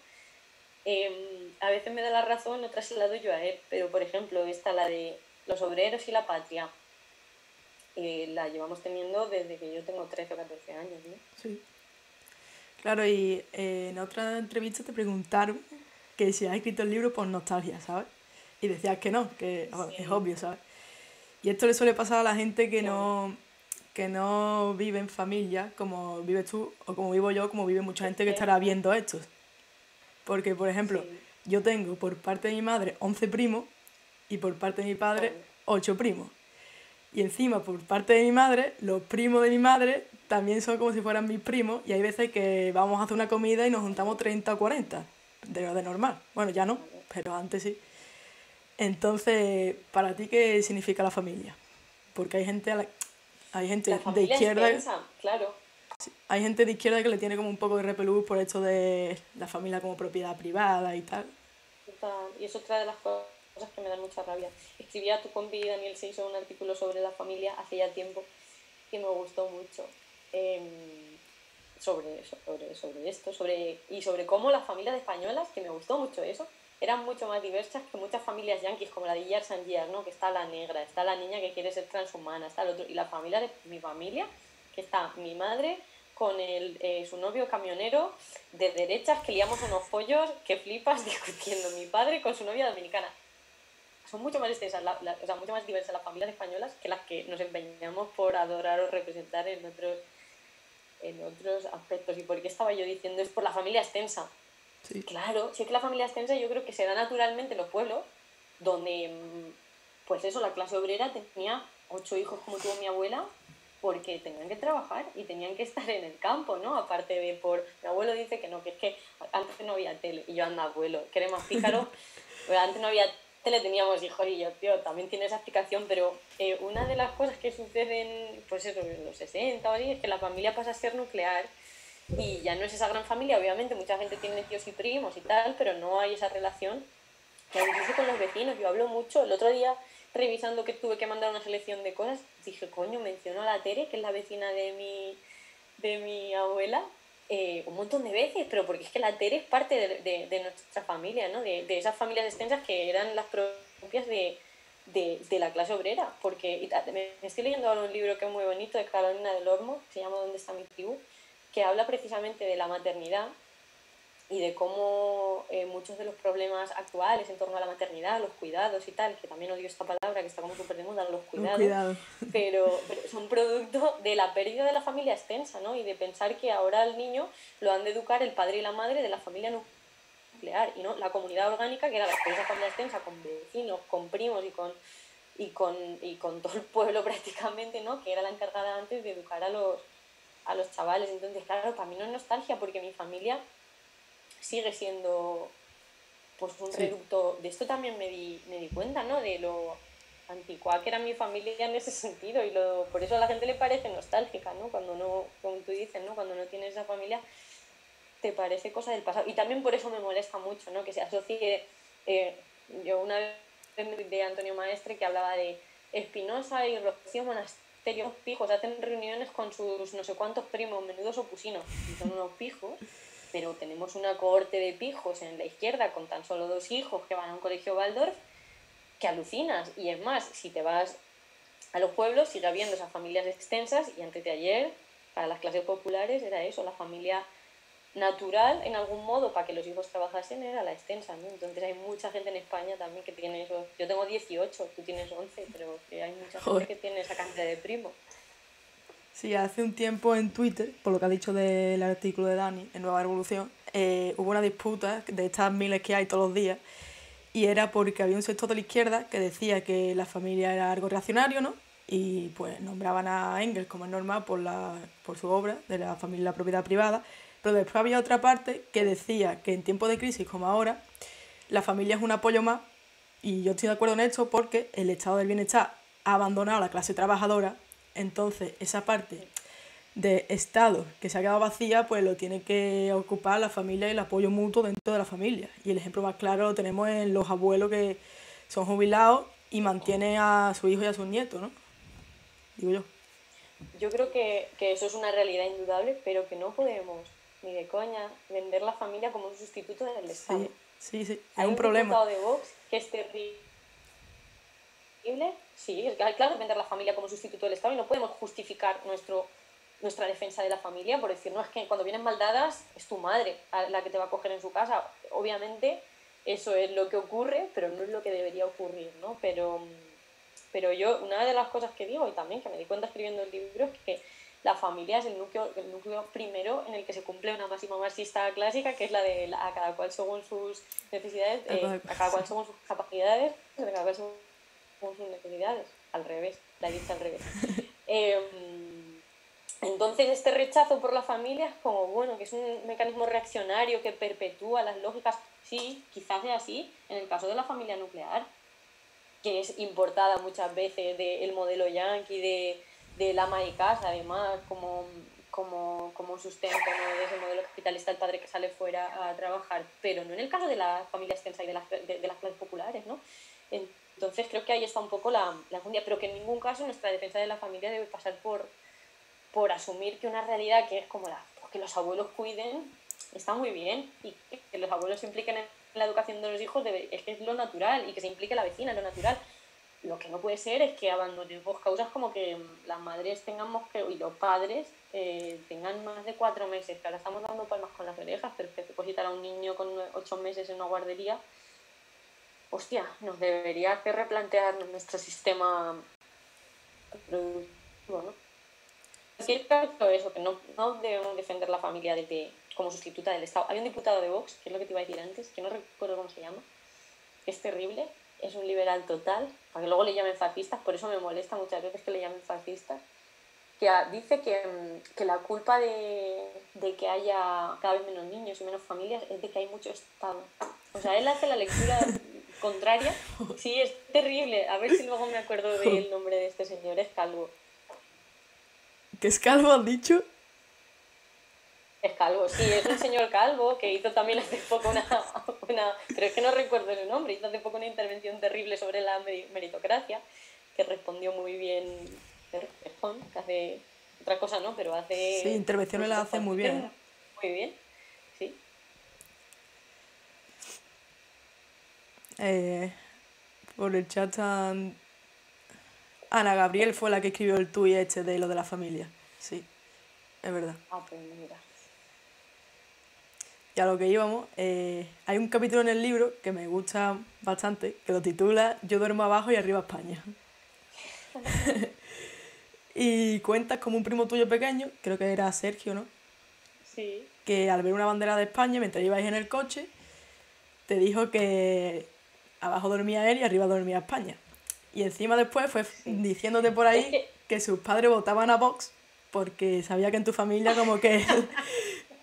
A veces me da la razón, otras se la doy yo a él, pero por ejemplo, esta, la de los obreros y la patria, la llevamos teniendo desde que yo tengo 13 o 14 años, ¿no? Sí. Claro, y en otra entrevista te preguntaron que si has escrito el libro por nostalgia, ¿sabes? Y decías que no, que bueno, es Sí, obvio, ¿sabes? Y esto le suele pasar a la gente claro. que no vive en familia como vives tú o como vivo yo, como vive mucha Es gente que estará cierto. viendo esto. Porque, por ejemplo, Sí, yo tengo por parte de mi madre 11 primos y por parte de mi padre joder. 8 primos. Y encima, por parte de mi madre, los primos de mi madre también son como si fueran mis primos. Y hay veces que vamos a hacer una comida y nos juntamos 30 o 40 de lo de normal. Bueno, ya no, Vale. pero antes sí. Entonces, ¿para ti qué significa la familia? Porque hay gente a la... Hay gente La de familia izquierda, extensa, claro. hay gente de izquierda que le tiene como un poco de repelús por esto de la familia como propiedad privada y tal. Total. Y es otra de las cosas que me dan mucha rabia. Escribía tu compi Daniel Seiso un artículo sobre la familia hace ya tiempo que me gustó mucho. Sobre esto, y sobre cómo las familias españolas, que me gustó mucho eso, eran mucho más diversas que muchas familias yanquis, como la de Years and Years, ¿no? Que está la negra, está la niña que quiere ser transhumana, está el otro, y la familia de mi familia, que está mi madre con su novio camionero de derechas que liamos unos pollos que flipas discutiendo, mi padre con su novia dominicana. Son mucho más extensas, o sea, mucho más diversas las familias españolas que las que nos empeñamos por adorar o representar en otros aspectos. ¿Y por qué estaba yo diciendo? Es por la familia extensa. Sí. Claro, si es que la familia extensa yo creo que se da naturalmente en los pueblos, donde, pues eso, la clase obrera tenía 8 hijos como tuvo mi abuela, porque tenían que trabajar y tenían que estar en el campo, ¿no? Aparte de por... Mi abuelo dice que no, que es que antes no había tele, y yo anda, abuelo, que eres más pícaro, pero antes no había tele, teníamos hijos, y yo, tío, también tiene esa explicación, pero una de las cosas que suceden, pues eso, en los 60 o así, es que la familia pasa a ser nuclear y ya no es esa gran familia, obviamente mucha gente tiene tíos y primos y tal, pero no hay esa relación. Y incluso con los vecinos, yo hablo mucho. El otro día, revisando que tuve que mandar una selección de cosas, dije, coño, menciono a la Tere, que es la vecina de mi abuela, un montón de veces, pero porque es que la Tere es parte de nuestra familia, ¿no? De esas familias extensas que eran las propias de la clase obrera. Porque me estoy leyendo ahora un libro que es muy bonito de Carolina del Olmo, que se llama ¿Dónde está mi tribu?, que habla precisamente de la maternidad y de cómo muchos de los problemas actuales en torno a la maternidad, los cuidados y tal, que también odio esta palabra que está como súper de moda, los cuidados, Cuidado. pero son producto de la pérdida de la familia extensa, ¿no? Y de pensar que ahora al niño lo han de educar el padre y la madre de la familia nuclear y no la comunidad orgánica, que era esa familia extensa con vecinos, con primos y con todo el pueblo prácticamente, ¿no? Que era la encargada antes de educar a los chavales. Entonces, claro, para mí no es nostalgia porque mi familia sigue siendo pues un Sí. reducto. De esto también me di cuenta, ¿no? De lo anticuada que era mi familia en ese sentido y por eso a la gente le parece nostálgica, ¿no? Cuando no, como tú dices, ¿no? Cuando no tienes esa familia te parece cosa del pasado. Y también por eso me molesta mucho, ¿no? Que se asocie... eh, yo una vez de Antonio Maestre que hablaba de Espinosa y Rocío Monasterio, pijos, hacen reuniones con sus no sé cuántos primos, menudos opusinos, y son unos pijos, pero tenemos una cohorte de pijos en la izquierda con tan solo 2 hijos que van a un colegio Waldorf que alucinas. Y es más, si te vas a los pueblos sigue habiendo esas familias extensas y antes de ayer, para las clases populares, era eso, la familia natural en algún modo para que los hijos trabajasen era la extensa, ¿no? Entonces hay mucha gente en España también que tiene eso. Yo tengo 18, tú tienes 11, pero que hay mucha gente Joder. que tiene esa cantidad de primos. Sí, hace un tiempo en Twitter, por lo que ha dicho del artículo de Dani, en Nueva Revolución, hubo una disputa de estas miles que hay todos los días, y era porque había un sector de la izquierda que decía que la familia era algo reaccionario, ¿no? Y pues nombraban a Engels, como es normal, por su obra de la familia y la propiedad privada, pero después había otra parte que decía que en tiempos de crisis como ahora, la familia es un apoyo más, y yo estoy de acuerdo en esto porque el estado del bienestar ha abandonado a la clase trabajadora, entonces esa parte de Estado que se ha quedado vacía, pues lo tiene que ocupar la familia y el apoyo mutuo dentro de la familia. Y el ejemplo más claro lo tenemos en los abuelos que son jubilados y mantienen a sus hijos y a sus nietos, ¿no? Digo yo. Yo creo que eso es una realidad indudable, pero que no podemos, ni de coña, vender la familia como un sustituto del Sí, Estado. sí, sí, es Hay un un problema. diputado de Vox que es terrible. Sí, es claro, vender la familia como sustituto del Estado y no podemos justificar nuestra defensa de la familia por decir, no, es que cuando vienen maldadas es tu madre la que te va a coger en su casa. Obviamente eso es lo que ocurre, pero no es lo que debería ocurrir, ¿no? Pero yo, una de las cosas que digo, y también que me di cuenta escribiendo el libro, es que la familia es el núcleo primero en el que se cumple una máxima marxista clásica, que es la de a cada cual según sus necesidades, a cada cual según sus capacidades, a cada cual según sus necesidades. Al revés, la he dicho al revés. Entonces este rechazo por la familia es como, bueno, que es un mecanismo reaccionario que perpetúa las lógicas. Sí, quizás sea así en el caso de la familia nuclear, que es importada muchas veces del modelo yanqui del ama de casa, además, como sustento, ¿no? De ese modelo capitalista, el padre que sale fuera a trabajar, pero no en el caso de la familia extensa y de las clases populares, ¿no? Entonces creo que ahí está un poco la fundia, pero que en ningún caso nuestra defensa de la familia debe pasar por asumir que una realidad que es como que los abuelos cuiden está muy bien, y que los abuelos se impliquen en la educación de los hijos es que es lo natural, y que se implique la vecina es lo natural. Lo que no puede ser es que abandonemos causas como que las madres y los padres tengan más de 4 meses, que ahora estamos dando palmas con las orejas, pero es que depositar a un niño con 8 meses en una guardería, hostia, nos debería hacer replantear nuestro sistema productivo, ¿no? Decir eso, que no debemos defender la familia como sustituta del Estado. Había un diputado de Vox, que es lo que te iba a decir antes, que no recuerdo cómo se llama, que es terrible, es un liberal total, para que luego le llamen fascistas, por eso me molesta muchas veces que le llamen fascistas, que dice que la culpa de que haya cada vez menos niños y menos familias es de que hay mucho Estado. O sea, él hace la lectura contraria. Sí, es terrible. A ver si luego me acuerdo del nombre de este señor, es calvo. ¿Qué es calvo, has dicho? Es calvo, sí, es un señor calvo que hizo también hace poco pero es que no recuerdo el nombre, hizo hace poco una intervención terrible sobre la meritocracia, que respondió muy bien Rejón, que hace otra cosa, ¿no? Pero hace... Sí, intervenciones las hace muy bien. Muy bien, sí. Por el chat están... Ana Gabriel fue la que escribió el tuit este de lo de la familia. Sí, es verdad. Ah, pues mira. Y a lo que íbamos, hay un capítulo en el libro que me gusta bastante, que lo titula Yo duermo abajo y arriba España. Y cuentas como un primo tuyo pequeño, creo que era Sergio, ¿no? Sí. Que al ver una bandera de España mientras ibais en el coche, te dijo que abajo dormía él y arriba dormía España. Y encima después fue diciéndote por ahí que sus padres votaban a Vox porque sabía que en tu familia como que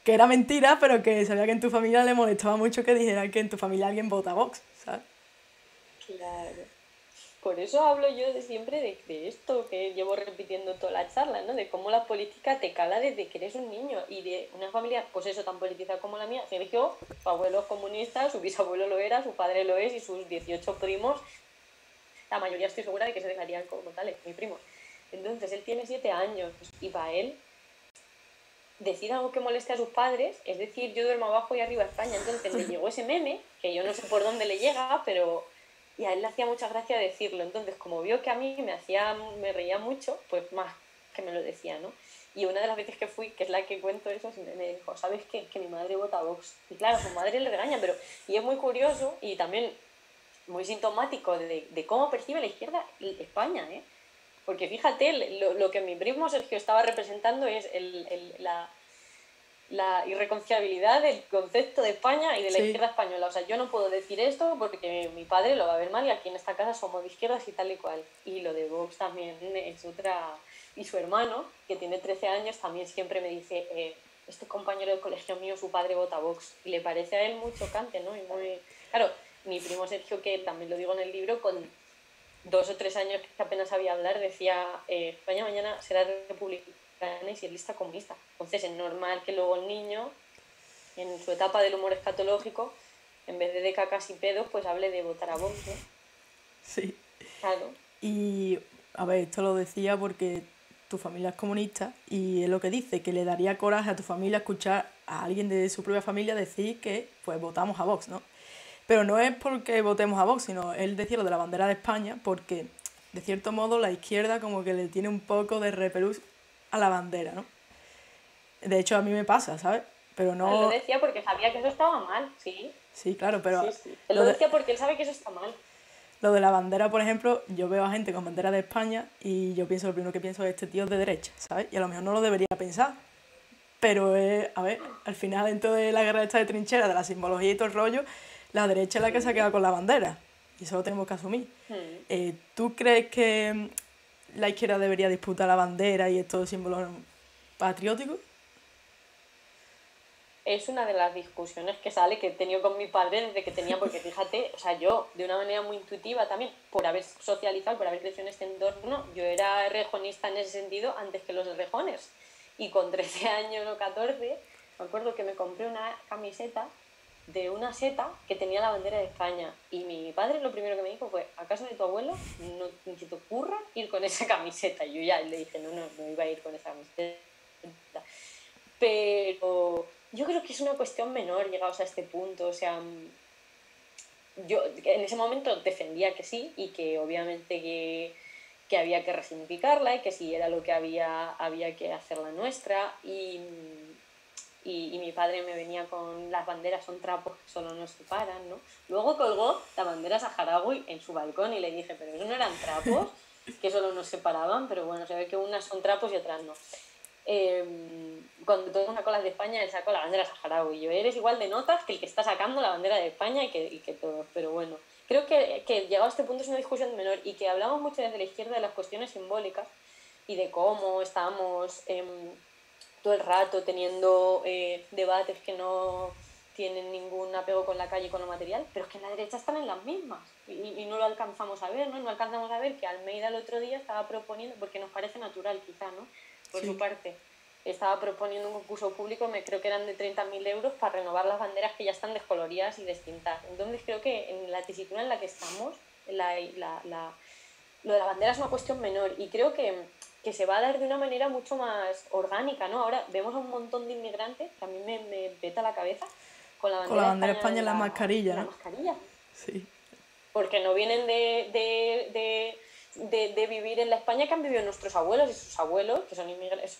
era mentira, pero que sabía que en tu familia le molestaba mucho que dijeran que en tu familia alguien vota a Vox, ¿sabes? Claro. Por eso hablo yo siempre de esto que llevo repitiendo toda la charla, ¿no? De cómo la política te cala desde que eres un niño, y de una familia, pues eso, tan politizada como la mía. Sergio, su abuelo es comunista, su bisabuelo lo era, su padre lo es, y sus 18 primos, la mayoría estoy segura de que se dejarían como tales, mis primos. Entonces él tiene 7 años, y para él decir algo que moleste a sus padres es decir, yo duermo abajo y arriba España. Entonces le llegó ese meme, que yo no sé por dónde le llega, pero... Y a él le hacía mucha gracia decirlo. Entonces, como vio que a mí me reía mucho, pues más que me lo decía, ¿no? Y una de las veces que fui, que es la que cuento eso, me dijo, ¿sabes qué? Que mi madre vota a Vox. Y claro, su madre le regaña, pero... Y es muy curioso y también muy sintomático de cómo percibe la izquierda España, ¿eh? Porque fíjate, lo que mi primo Sergio estaba representando es la irreconciliabilidad del concepto de España y de la izquierda española. O sea, yo no puedo decir esto porque mi padre lo va a ver mal, y aquí en esta casa somos de izquierdas y tal y cual. Y lo de Vox también es otra... Y su hermano, que tiene 13 años, también siempre me dice, este compañero de colegio mío, su padre vota Vox. Y le parece a él muy chocante, ¿no? Y muy... Claro, mi primo Sergio, que también lo digo en el libro, con 2 o 3 años que apenas sabía hablar, decía, España mañana será republicana y ser lista comunista. Entonces es normal que luego el niño, en su etapa del humor escatológico, en vez de cacas y pedos, pues hable de votar a Vox, ¿no? Sí. Claro. Y, a ver, esto lo decía porque tu familia es comunista, y es lo que dice, que le daría coraje a tu familia escuchar a alguien de su propia familia decir que, pues, votamos a Vox, ¿no? Pero no es porque votemos a Vox, sino él decía lo de la bandera de España porque, de cierto modo, la izquierda como que le tiene un poco de repelús a la bandera, ¿no? De hecho, a mí me pasa, ¿sabes? Pero no... Él lo decía porque sabía que eso estaba mal, sí. Sí, claro, pero... Sí. Él lo decía porque él sabe que eso está mal. Lo de la bandera, por ejemplo, yo veo a gente con bandera de España y yo pienso, lo primero que pienso es este tío es de derecha, ¿sabes? Y a lo mejor no lo debería pensar. Pero, a ver, al final, dentro de la guerra esta de trinchera, de la simbología y todo el rollo, la derecha es la que se ha quedado con la bandera. Y eso lo tenemos que asumir. ¿Tú crees que la izquierda debería disputar la bandera y estos símbolos patrióticos? es una de las discusiones que sale, que he tenido con mi padre desde que tenía, porque fíjate, o sea, yo de una manera muy intuitiva también, por haber socializado, por haber crecido en este entorno, yo era rejonista en ese sentido antes que los rejones. Y con 13 años o 14, me acuerdo que me compré una camiseta de una seta que tenía la bandera de España. Y mi padre lo primero que me dijo fue, ¿acaso de tu abuelo no, ni se te ocurra ir con esa camiseta? Y yo ya le dije, no iba a ir con esa camiseta. Pero yo creo que es una cuestión menor llegados a este punto. O sea, yo en ese momento defendía que sí y que obviamente que había que resignificarla y que si era lo que había que hacerla nuestra. Y mi padre me venía con las banderas son trapos que solo nos separan, ¿no? Luego colgó la bandera saharaui en su balcón y le dije, pero eso no eran trapos que solo nos separaban, pero bueno, se ve que unas son trapos y otras no. Cuando todo sacó las de España, él sacó la bandera saharaui. Yo, eres igual de notas que el que está sacando la bandera de España y que todos. Pero bueno, creo que llegado a este punto es una discusión menor y que hablamos mucho desde la izquierda de las cuestiones simbólicas y de cómo estamos todo el rato teniendo debates que no tienen ningún apego con la calle y con lo material, pero es que en la derecha están en las mismas y no lo alcanzamos a ver, ¿no? No alcanzamos a ver que Almeida el otro día estaba proponiendo, porque nos parece natural quizá, ¿no? Por su parte, estaba proponiendo un concurso público, creo que eran de 30.000 euros para renovar las banderas que ya están descoloridas y destintadas. Entonces creo que en la tesitura en la que estamos, lo de la bandera es una cuestión menor y creo que se va a dar de una manera mucho más orgánica, ¿no? Ahora vemos a un montón de inmigrantes, que a mí me peta la cabeza, con la Con la bandera bandera de España en la mascarilla, en la ¿no? mascarilla. Sí. Porque no vienen de vivir en la España que han vivido nuestros abuelos y sus abuelos, que son inmigrantes,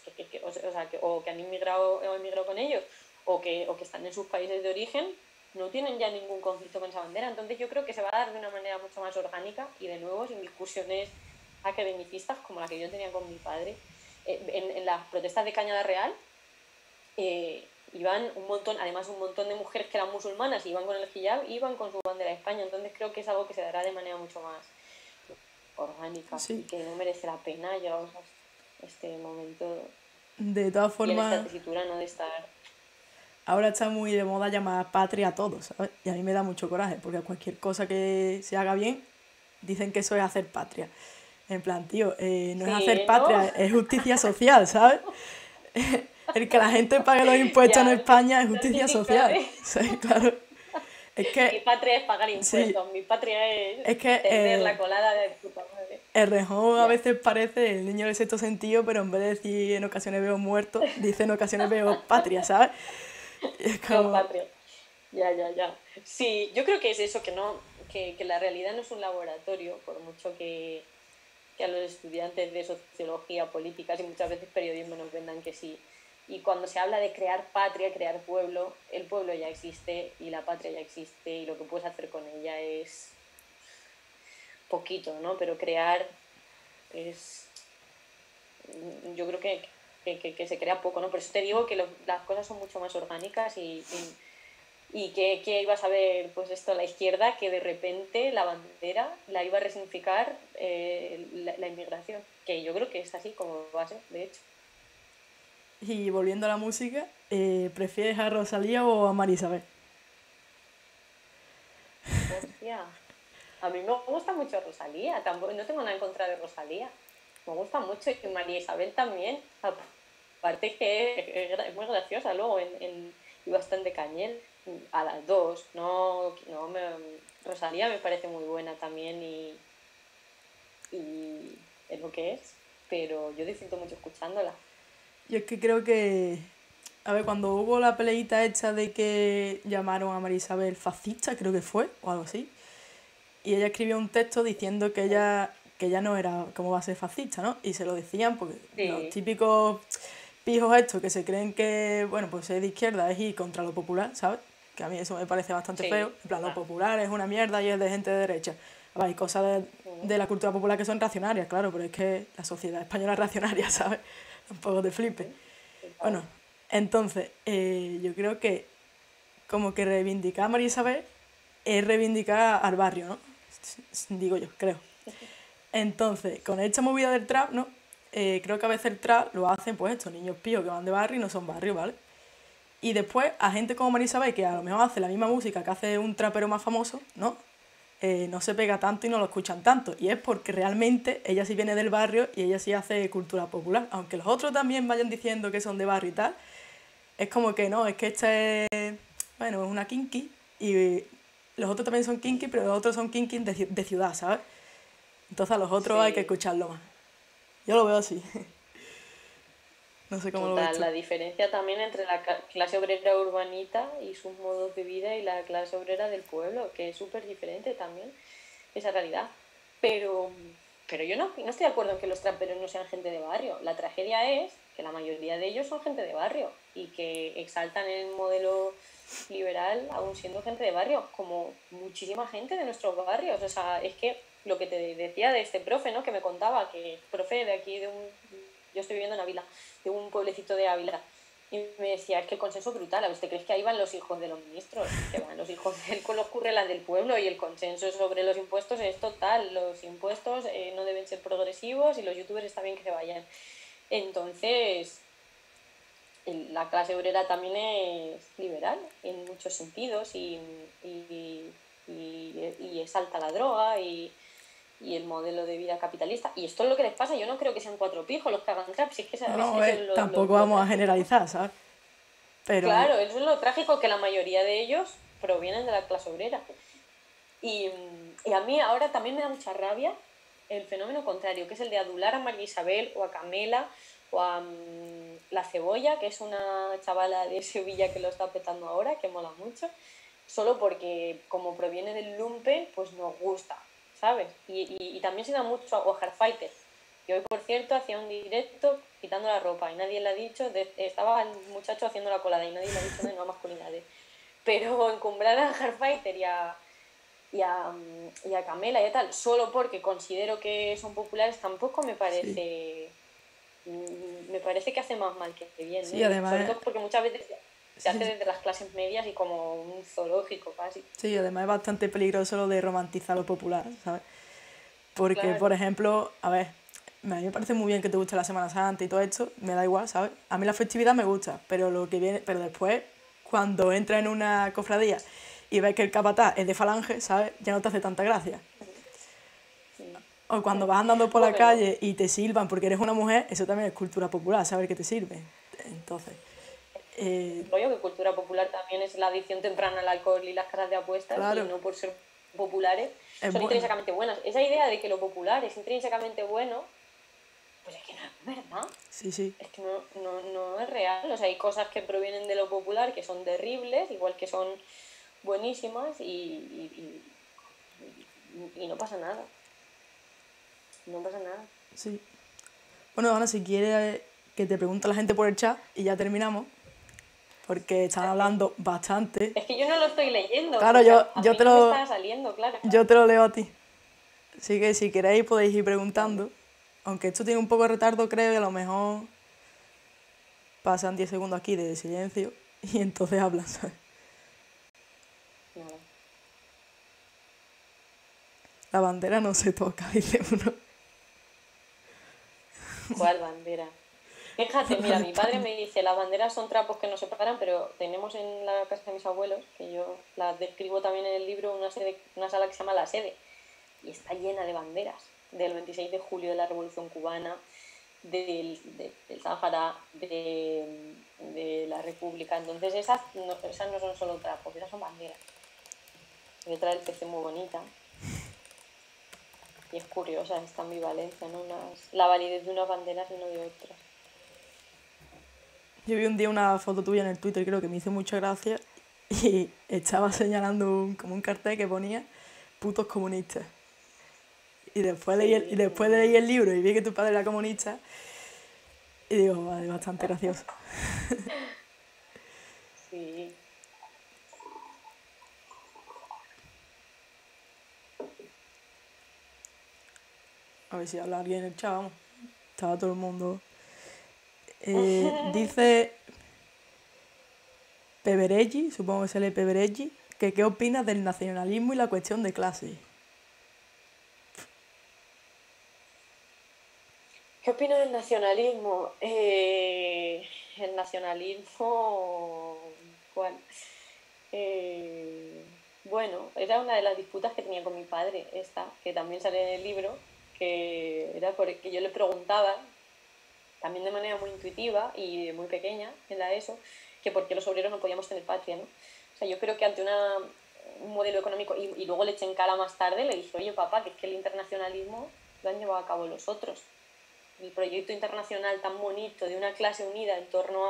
o que han inmigrado o emigrado con ellos, o que están en sus países de origen, no tienen ya ningún conflicto con esa bandera. Entonces yo creo que se va a dar de una manera mucho más orgánica y de nuevo sin discusiones academicistas como la que yo tenía con mi padre. En las protestas de Cañada Real iban un montón, además un montón de mujeres que eran musulmanas y iban con el hijab y iban con su bandera de España. Entonces creo que es algo que se dará de manera mucho más orgánica y Sí. que no merece la pena llegados a este momento De todas y en esta formas, tesitura no de estar. ahora está muy de moda llamar patria a todo, ¿sabes? Y a mí me da mucho coraje, porque cualquier cosa que se haga bien, dicen que eso es hacer patria. En plan, tío, no es hacer Sí, ¿no? patria, es justicia social, ¿sabes? El que la gente pague los impuestos en Ya, España es lo justicia típico social. de Sí, claro. Es mi que, patria es pagar sí, impuestos, mi patria es es que tener la colada de puta madre. el rejón a Ya, veces parece el niño del sexto sentido, pero en vez de decir en ocasiones veo muerto, dice en ocasiones veo patria, ¿sabes? Y es veo como, patria. Ya. Sí, yo creo que es eso, que no, que la realidad no es un laboratorio, por mucho que a los estudiantes de sociología, políticas y muchas veces periodismo nos vendan que sí. Y cuando se habla de crear patria, crear pueblo, el pueblo ya existe y la patria ya existe y lo que puedes hacer con ella es poquito, ¿no? Pero crear es, yo creo que se crea poco, ¿no? Por eso te digo que las cosas son mucho más orgánicas y que iba a saber, pues esto, la izquierda, que de repente la bandera la iba a resignificar la inmigración, que yo creo que es así como va a ser, de hecho. y volviendo a la música, ¿prefieres a Rosalía o a María Isabel? Hostia, a mí me gusta mucho Rosalía, tampoco, no tengo nada en contra de Rosalía, me gusta mucho y María Isabel también, aparte que es muy graciosa luego y bastante cañel, a las dos, Rosalía me parece muy buena también y es lo que es, pero yo disfruto mucho escuchándola. Yo es que creo que, a ver, cuando hubo la peleita hecha de que llamaron a María Isabel fascista, creo que fue, o algo así, y ella escribió un texto diciendo que ella no era como va a ser fascista, ¿no? Y se lo decían porque los Sí, típicos pijos estos que se creen que, bueno, pues ser de izquierda es ir contra lo popular, ¿sabes? Que a mí eso me parece bastante feo. sí, En plan, lo total. popular es una mierda y es de gente de derecha. A ver, hay cosas Ujú, de la cultura popular que son racionarias, claro, pero es que la sociedad española es racionaria, ¿sabes? Un poco de flipe. ujú, total. Bueno, entonces, yo creo que como que reivindicar a María Isabel es reivindicar al barrio, ¿no? Digo yo, creo. Entonces, con esta movida del trap, ¿no? Creo que a veces el trap lo hacen, pues, estos niños píos que van de barrio y no son barrio, ¿vale? Y después a gente como Marisabel, que a lo mejor hace la misma música que hace un trapero más famoso, ¿no? No se pega tanto y no lo escuchan tanto. Y es porque realmente ella sí viene del barrio y ella sí hace cultura popular. Aunque los otros también vayan diciendo que son de barrio y tal, es como que no, es que esta es, bueno, es una kinky y los otros también son kinky, pero los otros son kinky de ciudad, ¿sabes? Entonces a los otros hay que Sí, escucharlo más. Yo lo veo así. No sé cómo lo ves total. tú. La diferencia también entre la clase obrera urbanita y sus modos de vida y la clase obrera del pueblo, que es súper diferente también, esa realidad. Pero, pero yo no estoy de acuerdo en que los traperos no sean gente de barrio. La tragedia es que la mayoría de ellos son gente de barrio y que exaltan el modelo liberal aún siendo gente de barrio, como muchísima gente de nuestros barrios. O sea, es que lo que te decía de este profe, ¿no? Que me contaba que profe de aquí de un... Yo estoy viviendo en Ávila, de un pueblecito de Ávila. Y me decía, es que el consenso es brutal. ¿A usted crees que ahí van los hijos de los ministros? Que van los hijos de él con los currelas del pueblo y el consenso sobre los impuestos es total. Los impuestos no deben ser progresivos y los youtubers está bien que se vayan. Entonces, la clase obrera también es liberal en muchos sentidos y exalta la droga y el modelo de vida capitalista. Y esto es lo que les pasa. Yo no creo que sean cuatro pijos los que hagan trap. Si es que No, ese no, es tampoco lo vamos a trágico. generalizar, ¿sabes? Pero Claro, eso es lo trágico, que la mayoría de ellos provienen de la clase obrera. Y a mí ahora también me da mucha rabia el fenómeno contrario, que es el de adular a María Isabel o a Camela o a La Cebolla, que es una chavala de Sevilla que lo está petando ahora, que mola mucho, solo porque como proviene del lumpen, pues nos gusta, ¿sabes? Y también se da mucho a Fighter, que hoy, por cierto, hacía un directo quitando la ropa y nadie le ha dicho, estaba el muchacho haciendo la colada y nadie le ha dicho de nuevas masculinidades. Pero encumbrar a Hardfighter y a Camela y tal, solo porque considero que son populares, tampoco sí, me parece que hace más mal que bien, ¿no? sí, Y sobre además, todo porque muchas veces se hace sí, desde las clases medias y como un zoológico casi. sí, además es bastante peligroso lo de romantizar lo popular, ¿sabes? Porque, por Claro. ejemplo, a ver, a mí me parece muy bien que te guste la Semana Santa y todo esto, me da igual, ¿sabes? A mí la festividad me gusta, pero lo que viene, pero después, cuando entras en una cofradía y ves que el capataz es de Falange, ¿sabes? Ya no te hace tanta gracia. Mm. O cuando vas andando por la Bueno, calle y te silban porque eres una mujer, eso también es cultura popular, saber que te sirve. Entonces, eh, rollo que cultura popular también es la adicción temprana al alcohol y las casas de apuestas y claro, no por ser populares es son bueno. intrínsecamente buenas. Esa idea de que lo popular es intrínsecamente bueno, pues es que no es verdad. Sí, sí, Es que no es real. O sea, hay cosas que provienen de lo popular que son terribles, igual que son buenísimas y no pasa nada. No pasa nada. sí. Bueno, Ana, si quieres que te pregunte la gente por el chat y ya terminamos, porque están hablando bastante. Es que yo no lo estoy leyendo, Claro, porque a mí no me está yo saliendo, claro. te lo leo a ti. Así que si queréis podéis ir Vale, preguntando. Aunque esto tiene un poco de retardo, creo, y a lo mejor pasan 10 segundos aquí de silencio y entonces hablan, ¿sabes? nada. La bandera no se toca, dice uno. ¿Cuál bandera? Fíjate, La mira, de mi padre España. me dice, las banderas son trapos que nos separan, pero tenemos en la casa de mis abuelos, que yo las describo también en el libro, una sala que se llama La Sede, y está llena de banderas, del 26 de julio de la Revolución Cubana, del Sáhara, de la República. Entonces esas no son solo trapos, esas son banderas. Y otra del PC muy bonita. Y es curiosa esta ambivalencia, ¿no? La validez de unas banderas y no de otras. Yo vi un día una foto tuya en el Twitter, creo que me hizo mucha gracia, y estaba señalando como un cartel que ponía putos comunistas. Y Sí, después leí el libro y vi que tu padre era comunista, y digo, vale, bastante gracioso. sí. A ver si habla alguien en el chat, vamos. Estaba todo el mundo. Dice Pevereggi, supongo que se lee Pevereggi, que qué opinas del nacionalismo y la cuestión de clase. ¿Qué opino del nacionalismo? El nacionalismo, ¿cuál? Bueno, era una de las disputas que tenía con mi padre, esta, que también sale en el libro, que era porque yo le preguntaba, también de manera muy intuitiva y muy pequeña en la ESO, que por qué los obreros no podíamos tener patria, ¿no? O sea, yo creo que ante un modelo económico, y luego le eché en cara más tarde, le dije, oye papá, que es que el internacionalismo lo han llevado a cabo los otros. El proyecto internacional tan bonito de una clase unida en torno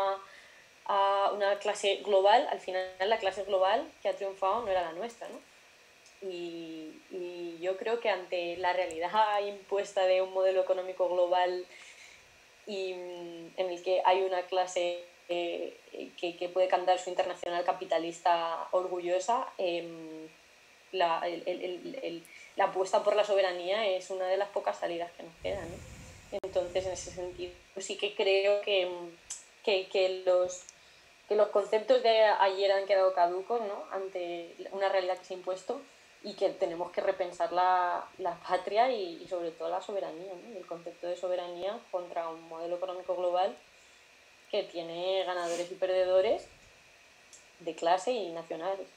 a una clase global, al final la clase global que ha triunfado no era la nuestra, ¿no? Y yo creo que ante la realidad impuesta de un modelo económico global y en el que hay una clase que puede cantar su internacional capitalista orgullosa, la, la apuesta por la soberanía es una de las pocas salidas que nos quedan, ¿no? Entonces, en ese sentido, sí que creo que los conceptos de ayer han quedado caducos, ¿no? Ante una realidad que se ha impuesto y que tenemos que repensar la patria y sobre todo la soberanía, ¿no? El concepto de soberanía contra un modelo económico global que tiene ganadores y perdedores de clase y nacionales.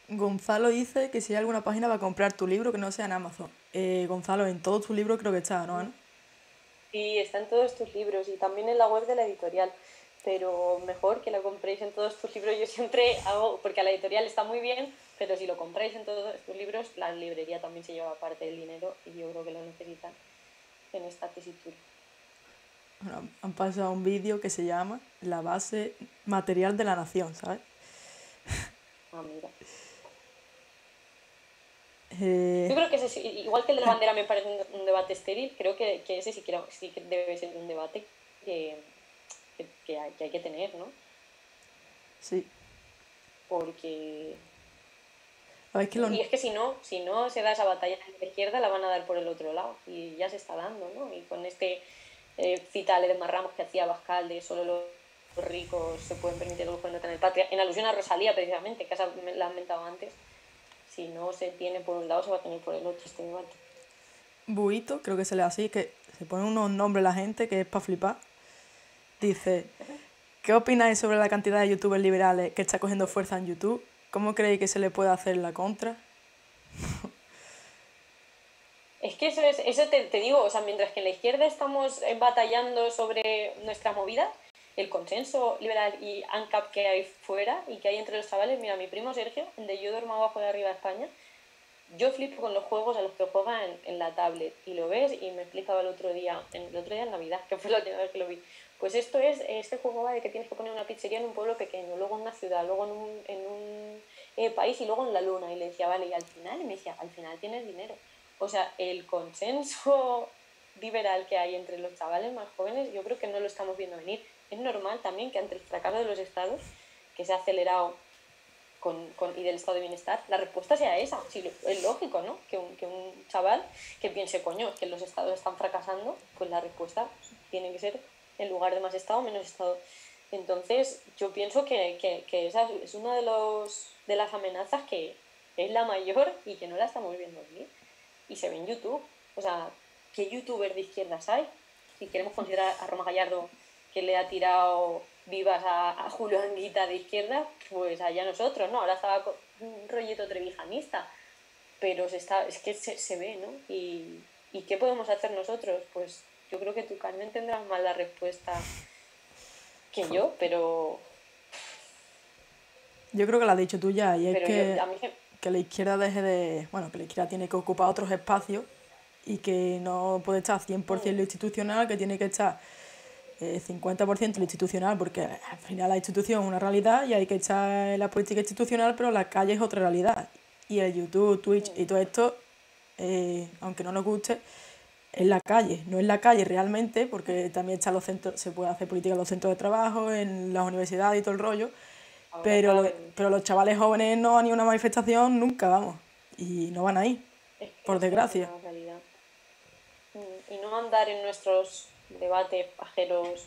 Gonzalo dice que si hay alguna página para comprar tu libro que no sea en Amazon. Gonzalo, en todos tus libros creo que está, ¿no, Ana? Sí, está en todos tus libros y también en la web de la editorial, pero mejor que la compréis en todos tus libros. Yo siempre hago, porque a la editorial está muy bien, pero si lo compráis en todos tus libros, la librería también se lleva parte del dinero y yo creo que lo necesitan en esta tesitura. Bueno, han pasado un vídeo que se llama La base material de la nación, ¿sabes? Ah, mira. Eh, Yo creo que ese, igual que el de la bandera me parece un debate estéril, creo que ese sí que debe ser un debate que hay que tener, ¿no? sí. Porque A ver, es que lo... y es que si no se da esa batalla en la izquierda, la van a dar por el otro lado. Y ya se está dando, ¿no? Y con este citale de Marramos que hacía Bascal de solo los ricos se pueden permitir el lujo de no tener patria, en alusión a Rosalía precisamente, que la han mentado antes, si no se tiene por un lado, se va a tener por el otro este debate. Buito, creo que se lee así, que se pone unos nombres la gente que es para flipar. Dice, ¿qué opináis sobre la cantidad de youtubers liberales que está cogiendo fuerza en YouTube? ¿Cómo creéis que se le puede hacer la contra? Es que eso te digo, o sea, mientras que en la izquierda estamos batallando sobre nuestras movidas, el consenso liberal y ANCAP que hay fuera y que hay entre los chavales, mira, mi primo Sergio, el de Yo duermo abajo de arriba de España, yo flipo con los juegos a los que juega en la tablet y lo ves y me explicaba el otro día en Navidad, que fue la última vez que lo vi. Pues este juego va de que tienes que poner una pizzería en un pueblo pequeño, luego en una ciudad, luego en un país y luego en la luna. Y le decía, vale, y al final, y me decía, al final tienes dinero. O sea, el consenso liberal que hay entre los chavales más jóvenes, yo creo que no lo estamos viendo venir. Es normal también que ante el fracaso de los estados, que se ha acelerado y del estado de bienestar, la respuesta sea esa. Sí, es lógico, ¿no? Que un chaval que piense, coño, que los estados están fracasando, pues la respuesta tiene que ser, en lugar de más estado, menos estado. Entonces, yo pienso que esa es una de las amenazas que es la mayor y que no la estamos viendo venir. Y se ve en YouTube. O sea, ¿qué youtubers de izquierdas hay? Si queremos considerar a Roma Gallardo que le ha tirado vivas a Julio Anguita de izquierda, pues allá nosotros, ¿no? Ahora estaba con un rollito trevijanista, pero es que se ve, ¿no? ¿Y qué podemos hacer nosotros? Pues yo creo que tú, Carmen, tendrás más la respuesta que yo, Yo creo que lo has dicho tú ya, y es pero que, a mí que la izquierda deje de... Bueno, que la izquierda tiene que ocupar otros espacios y que no puede estar 100% en lo institucional, que tiene que estar 50% en lo institucional, porque al final la institución es una realidad y hay que echar en la política institucional, pero la calle es otra realidad. Y el YouTube, Twitch y todo esto, aunque no nos guste, es la calle. No es la calle realmente, porque también están los centros, se puede hacer política en los centros de trabajo, en las universidades y todo el rollo, ahora cada vez pero los chavales jóvenes no van a ni una manifestación nunca, vamos, y no van a ir, es que por esa es desgracia. una realidad. Y no andar en nuestros debates pajeros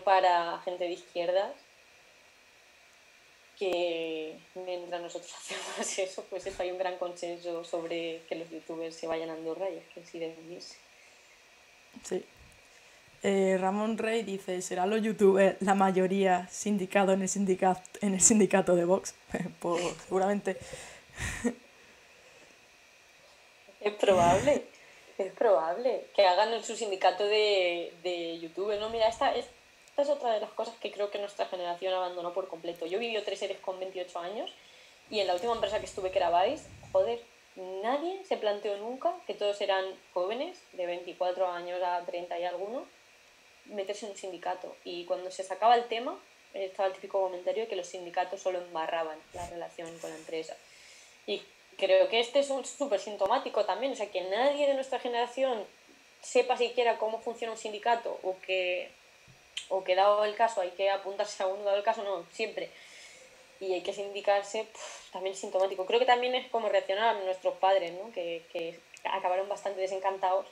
para gente de izquierdas, que mientras nosotros hacemos eso, pues eso, hay un gran consenso sobre que los youtubers se vayan a Andorra y es que sí deben irse. Sí. Ramón Rey dice, ¿serán los youtubers la mayoría sindicados en el sindicato de Vox? Pues seguramente. Es probable que hagan su sindicato de youtubers. No, mira, esta es otra de las cosas que creo que nuestra generación abandonó por completo. Yo viví 3 series con 28 años y en la última empresa que estuve, que era Vice, joder, nadie se planteó nunca, que todos eran jóvenes, de 24 años a 30 y algunos, meterse en un sindicato. Y cuando se sacaba el tema, estaba el típico comentario de que los sindicatos solo embarraban la relación con la empresa. Y creo que este es un súper sintomático también, o sea, que nadie de nuestra generación sepa siquiera cómo funciona un sindicato o que dado el caso hay que apuntarse a uno, dado el caso no, siempre, y hay que sindicarse, también es sintomático. Creo que también es como reaccionaban nuestros padres, ¿no? Que acabaron bastante desencantados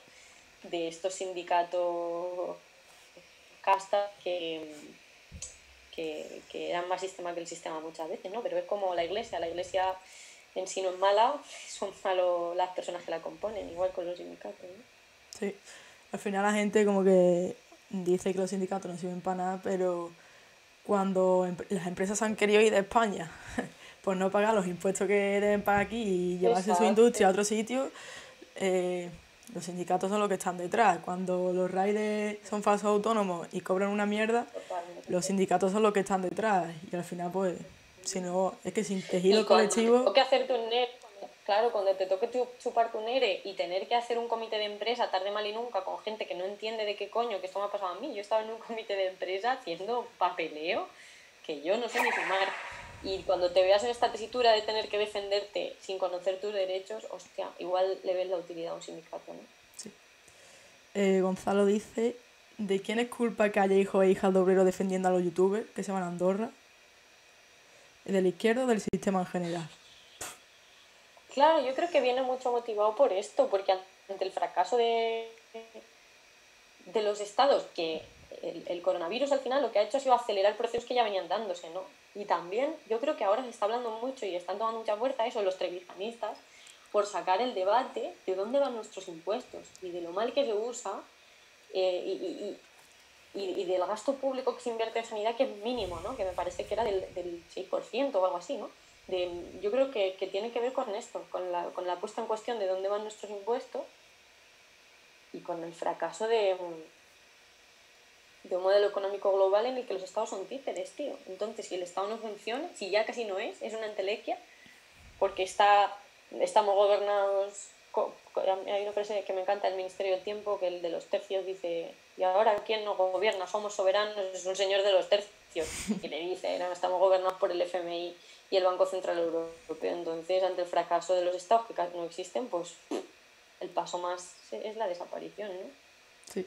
de estos sindicatos castas que eran más sistema que el sistema muchas veces, ¿no? Pero es como la iglesia en sí no es mala, son malos las personas que la componen, igual con los sindicatos, ¿no? Sí, al final la gente como que dice que los sindicatos no sirven para nada, pero cuando las empresas han querido ir de España por no pagar los impuestos que deben pagar aquí y llevarse su industria a Exacto. otro sitio, eh, los sindicatos son los que están detrás. Cuando los riders son falsos autónomos y cobran una mierda, los Totalmente. sindicatos son los que están detrás. Y al final, pues, si no, es que sin tejido Y cuando te colectivo, toque hacerte un NERE, claro, cuando te toque chuparte un NERE y tener que hacer un comité de empresa tarde, mal y nunca con gente que no entiende de qué coño, que esto me ha pasado a mí. Yo estaba en un comité de empresa haciendo papeleo que yo no sé ni sumar. Y cuando te veas en esta tesitura de tener que defenderte sin conocer tus derechos, hostia, igual le ves la utilidad a un sindicato, ¿no? sí. Gonzalo dice, ¿de quién es culpa que haya hijos e hijas de obreros defendiendo a los youtubers que se van a Andorra? ¿De la izquierda o del sistema en general? Claro, yo creo que viene mucho motivado por esto, porque ante el fracaso de los estados, que el coronavirus al final lo que ha hecho ha sido acelerar procesos que ya venían dándose, ¿no? Y también yo creo que ahora se está hablando mucho y están tomando mucha fuerza eso, los trevisanistas, por sacar el debate de dónde van nuestros impuestos y de lo mal que se usa y del gasto público que se invierte en sanidad, que es mínimo, ¿no? Que me parece que era del 6% o algo así, ¿no? Yo creo que tiene que ver con esto, con la puesta en cuestión de dónde van nuestros impuestos y con el fracaso de un modelo económico global en el que los estados son títeres, tío. Entonces, si el estado no funciona, si ya casi no es una entelequia, porque estamos gobernados... Hay una frase que me encanta del Ministerio del Tiempo, que el de los tercios dice, y ahora ¿quién nos gobierna? Somos soberanos, es un señor de los tercios. Y le dice, no, estamos gobernados por el FMI y el Banco Central Europeo. Entonces, ante el fracaso de los estados que no existen, pues el paso más es la desaparición, ¿no? Sí.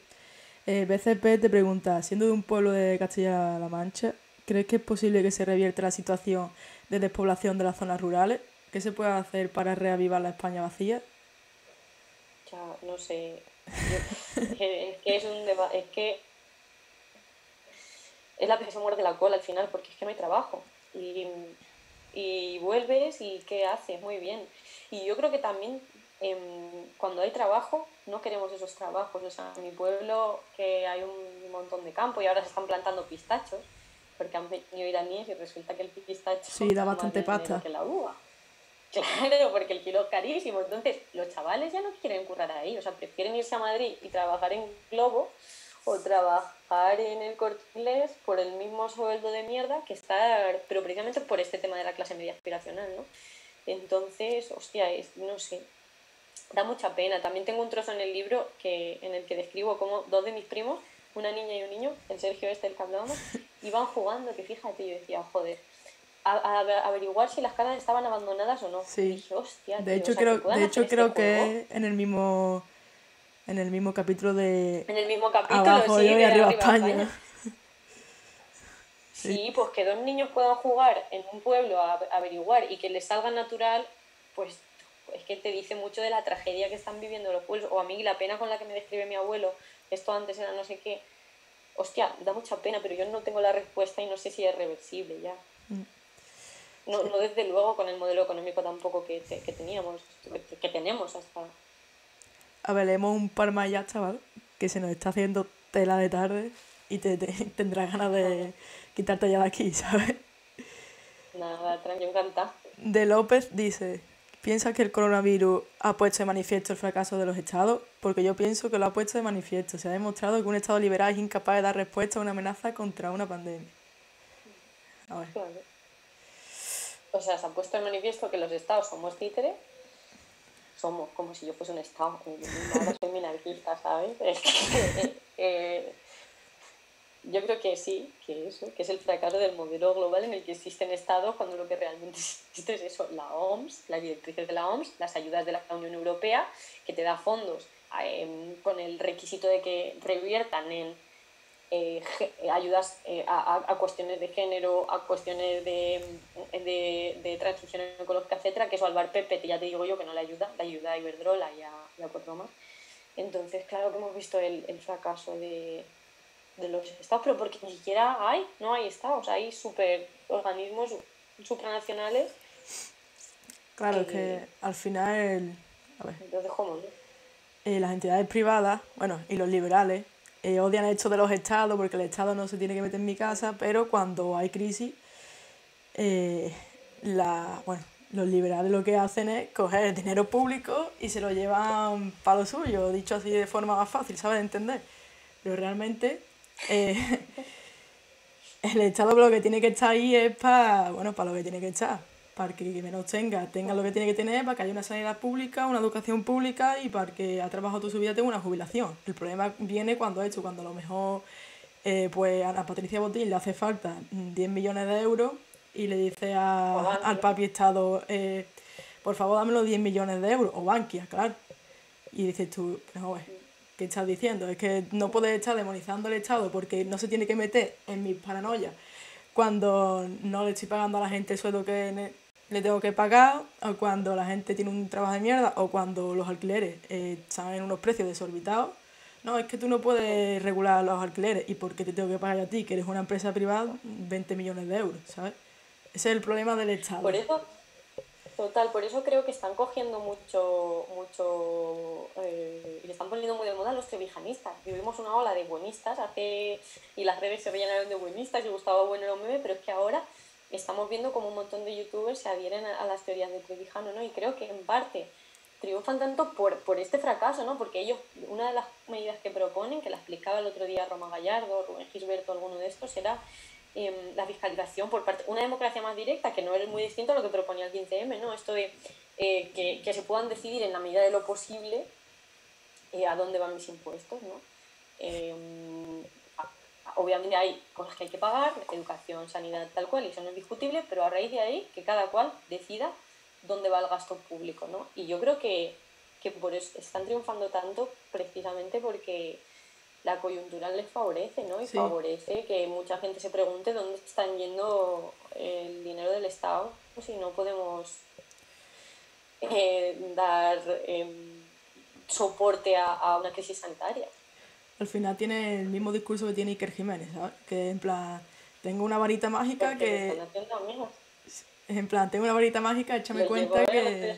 BCP te pregunta, siendo de un pueblo de Castilla-La Mancha, ¿crees que es posible que se revierta la situación de despoblación de las zonas rurales? ¿Qué se puede hacer para reavivar la España vacía? Ya, no sé. Es que es un debate, es que es la que se muerde la cola al final, porque es que no hay trabajo. Y vuelves y ¿qué haces? Muy bien. Y yo creo que también cuando hay trabajo, no queremos esos trabajos. O sea, en mi pueblo que hay un montón de campo y ahora se están plantando pistachos, porque han venido iraníes y resulta que el pistacho Sí, da da más bastante dinero pasta. que la uva. Claro, porque el kilo es carísimo. Entonces, los chavales ya no quieren currar ahí. O sea, prefieren irse a Madrid y trabajar en Globo o trabajar en el Corte Inglés por el mismo sueldo de mierda que estar, pero precisamente por este tema de la clase media aspiracional, ¿no? Entonces, hostia, no sé, da mucha pena. También tengo un trozo en el libro en el que describo cómo dos de mis primos, una niña y un niño, el Sergio este del que hablábamos, iban jugando, que fíjate, yo decía, joder, a averiguar si las casas estaban abandonadas o no. Y Sí. dije, hostia, De tío, o hecho sea, que creo, puedan de hacer hecho este creo juego que es en el mismo capítulo de en el mismo capítulo, Abajo sí, yo y de arriba Arriba España. España. Sí. Sí, pues que dos niños puedan jugar en un pueblo a averiguar y que les salga natural, pues es que te dice mucho de la tragedia que están viviendo los pueblos. O a mí la pena con la que me describe mi abuelo, esto antes era no sé qué. Hostia, da mucha pena, pero yo no tengo la respuesta y no sé si es reversible ya. No, Sí. no desde luego con el modelo económico tampoco que teníamos, que tenemos hasta... A ver, leemos un par más ya, chaval. que se nos está haciendo tela de tarde y tendrás ganas de quitarte ya de aquí, ¿sabes? Nada, tranqui, encanta. De López dice, ¿piensas que el coronavirus ha puesto de manifiesto el fracaso de los estados? Porque yo pienso que lo ha puesto de manifiesto. Se ha demostrado que un estado liberal es incapaz de dar respuesta a una amenaza contra una pandemia. A ver. Claro. O sea, se ha puesto en manifiesto que los estados somos títeres. Somos, como si yo fuese un estado. Ahora soy minarquista, ¿sabes? Es que, yo creo que sí, que eso, que es el fracaso del modelo global en el que existen estados cuando lo que realmente existe es eso, la OMS, las directrices de la OMS, las ayudas de la Unión Europea, que te da fondos con el requisito de que reviertan en ayudas a cuestiones de género, a cuestiones de transición ecológica, etcétera, que eso al Bar Pepe, ya te digo yo que no le ayuda, le ayuda a Iberdrola y a cuatro más. Entonces, claro que hemos visto el fracaso de los estados, pero porque ni siquiera no hay estados, hay organismos supranacionales. Claro, es que al final, a ver, Entonces, ¿cómo? las entidades privadas, bueno, y los liberales, odian esto de los estados porque el estado no se tiene que meter en mi casa, pero cuando hay crisis, bueno, los liberales lo que hacen es coger el dinero público y se lo llevan para lo suyo, dicho así de forma más fácil, ¿sabes? De entender. Pero realmente el Estado lo que tiene que estar ahí es para lo que tiene que estar, para que menos tenga lo que tiene que tener, para que haya una sanidad pública, una educación pública y para que ha trabajado toda su vida tenga una jubilación. El problema viene cuando a lo mejor pues a Ana Patricia Botín le hace falta 10 millones de euros y le dice al papi Estado, por favor dame los 10 millones de euros, o Bankia, claro. Y dices tú, no, ¿qué estás diciendo? Es que no puedes estar demonizando al Estado porque no se tiene que meter en mis paranoias cuando no le estoy pagando a la gente el sueldo que le tengo que pagar, o cuando la gente tiene un trabajo de mierda, o cuando los alquileres están en unos precios desorbitados. No, es que tú no puedes regular los alquileres y porque te tengo que pagar a ti, que eres una empresa privada, 20 millones de euros, ¿sabes? Ese es el problema del Estado. Por eso, total, por eso creo que están cogiendo mucho y están poniendo muy de moda los trevijanistas. Vivimos una ola de buenistas y las redes se rellenaron de buenistas y Gustavo Bueno era un meme, pero es que ahora estamos viendo como un montón de youtubers se adhieren a las teorías de Trevijano, ¿no? Y creo que en parte triunfan tanto por este fracaso, ¿no? Porque ellos, una de las medidas que proponen, que la explicaba el otro día Roma Gallardo, Rubén Gisberto, alguno de estos, era la fiscalización por parte, una democracia más directa, que no es muy distinto a lo que proponía el 15M, ¿no? Esto de que se puedan decidir en la medida de lo posible a dónde van mis impuestos, ¿no? Obviamente hay cosas que hay que pagar, educación, sanidad, tal cual, y eso no es discutible, pero a raíz de ahí que cada cual decida dónde va el gasto público, ¿no? Y yo creo que por eso están triunfando tanto precisamente porque la coyuntura les favorece, ¿no? Y sí, favorece que mucha gente se pregunte dónde están yendo el dinero del Estado si no podemos dar soporte a una crisis sanitaria. Al final tiene el mismo discurso que tiene Iker Jiménez, ¿sabes? Que en plan, tengo una varita mágica porque que... Están haciendo amigos. En plan, tengo una varita mágica, échame cuenta que...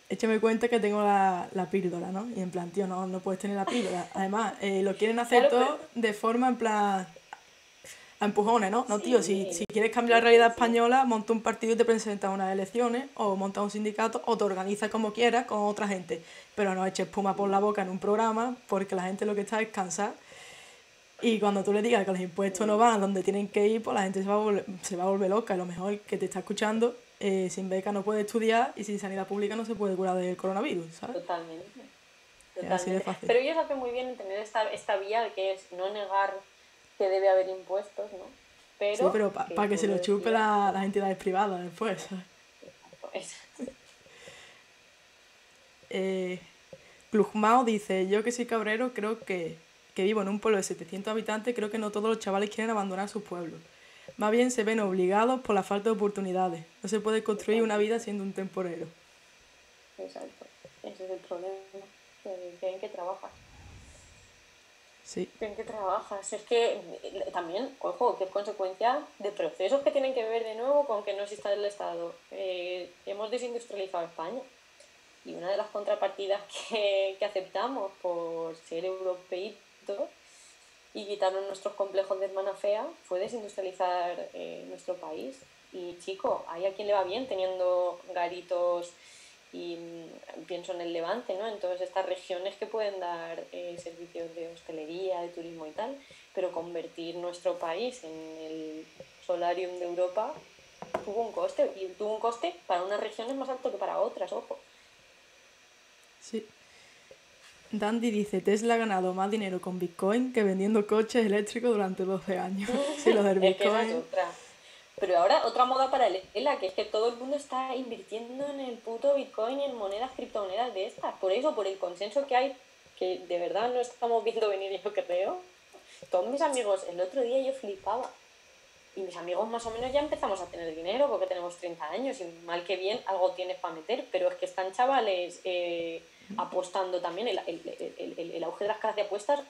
Échame cuenta que tengo la píldora, ¿no? Y en plan, tío, no puedes tener la píldora. Además, lo quieren hacer claro, todo de forma, en plan, a empujones, ¿no? No, tío, si quieres cambiar la realidad española, monta un partido y te presentas a unas elecciones, o monta un sindicato, o te organizas como quieras con otra gente. Pero no eches espuma por la boca en un programa, porque la gente lo que está es cansada. Y cuando tú le digas que los impuestos no van donde tienen que ir, pues la gente se va a volver loca. A lo mejor que te está escuchando, sin beca no puede estudiar y sin sanidad pública no se puede curar del coronavirus, ¿sabes? Totalmente. Así de fácil. Pero ellos hacen muy bien en tener esta vía que es no negar que debe haber impuestos, ¿no? Pero sí, pero para que se lo chupe las entidades privadas después, ¿sabes? Klugmao dice, yo que soy cabrero creo que vivo en un pueblo de 700 habitantes, creo que no todos los chavales quieren abandonar sus pueblos. Más bien se ven obligados por la falta de oportunidades. No se puede construir una vida siendo un temporero. Exacto. Ese es el problema. Tienen que trabajar. Sí. Tienen que trabajar. Es que también, ojo, que es consecuencia de procesos que tienen que ver de nuevo con que no exista el Estado. Hemos desindustrializado España. Y una de las contrapartidas que aceptamos por ser europeitos y quitarnos nuestros complejos de hermana fea fue desindustrializar nuestro país. Y chico, hay a quien le va bien teniendo garitos y pienso en el Levante, ¿no? En todas estas regiones que pueden dar servicios de hostelería, de turismo y tal, pero convertir nuestro país en el solarium de Europa tuvo un coste, y tuvo un coste para unas regiones más alto que para otras, ojo. Sí. Dandy dice, Tesla ha ganado más dinero con Bitcoin que vendiendo coches eléctricos durante 12 años. Sí, lo del Es que esa es Bitcoin. otra. Pero ahora otra moda paralela, que es que todo el mundo está invirtiendo en el puto Bitcoin y en monedas, criptomonedas de estas. Por eso, por el consenso que hay, que de verdad no estamos viendo venir, yo creo. Todos mis amigos, el otro día yo flipaba. Y mis amigos más o menos ya empezamos a tener dinero porque tenemos 30 años y mal que bien algo tienes para meter, pero es que están chavales apostando también, el auge de las casas de apuestas,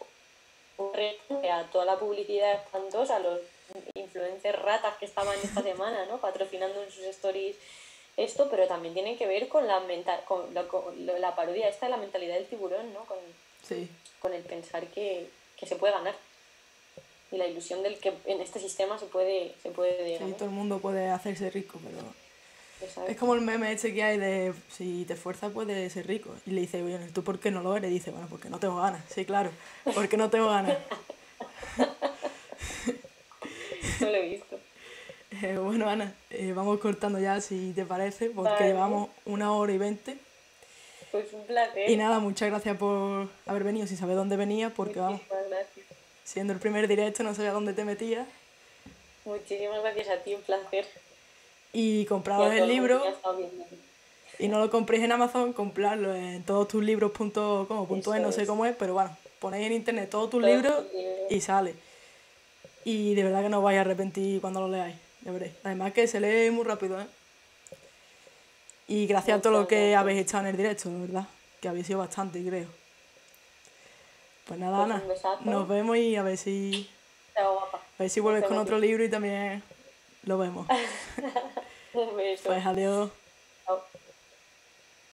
a toda la publicidad espantosa, los influencers ratas que estaban esta semana, ¿no? Patrocinando en sus stories esto, pero también tiene que ver con la parodia esta de la mentalidad del tiburón, ¿no? Sí. Con el pensar que se puede ganar y la ilusión del que en este sistema se puede Sí, ganar. todo el mundo puede hacerse rico, pero... Exacto. Es como el meme ese que hay de si te esfuerzas puedes ser rico. Y le dice, oye, ¿tú por qué no lo eres? Y dice, bueno, porque no tengo ganas. Sí, claro, porque no tengo ganas. No lo he visto. Bueno, Ana, vamos cortando ya si te parece, porque Vale. llevamos 1 hora y 20. Pues un placer. Y nada, muchas gracias por haber venido, sin saber dónde venías, porque vamos, Muchísimas gracias. siendo el primer directo no sabía dónde te metías. Muchísimas gracias a ti, un placer. Y Y compraros a el todo el mundo libro, que ha estado viendo. y no lo compréis en Amazon, comprarlo en todostuslibros.com.es, no Eso sé es. cómo es, pero bueno, ponéis en internet todos tus Todos libros tus libros. y sale. Y de verdad que no os vais a arrepentir cuando lo leáis, ya veréis. Además que se lee muy rápido, ¿eh? Y gracias a todo lo Muchas que gracias. habéis echado en el directo, de verdad, que habéis sido bastante, creo. Pues nada, Pues Ana, un besazo. nos vemos y a ver si Chao, guapa. vuelves Nos con vemos. otro libro y también lo vemos. Un beso. Pues adiós. Chao.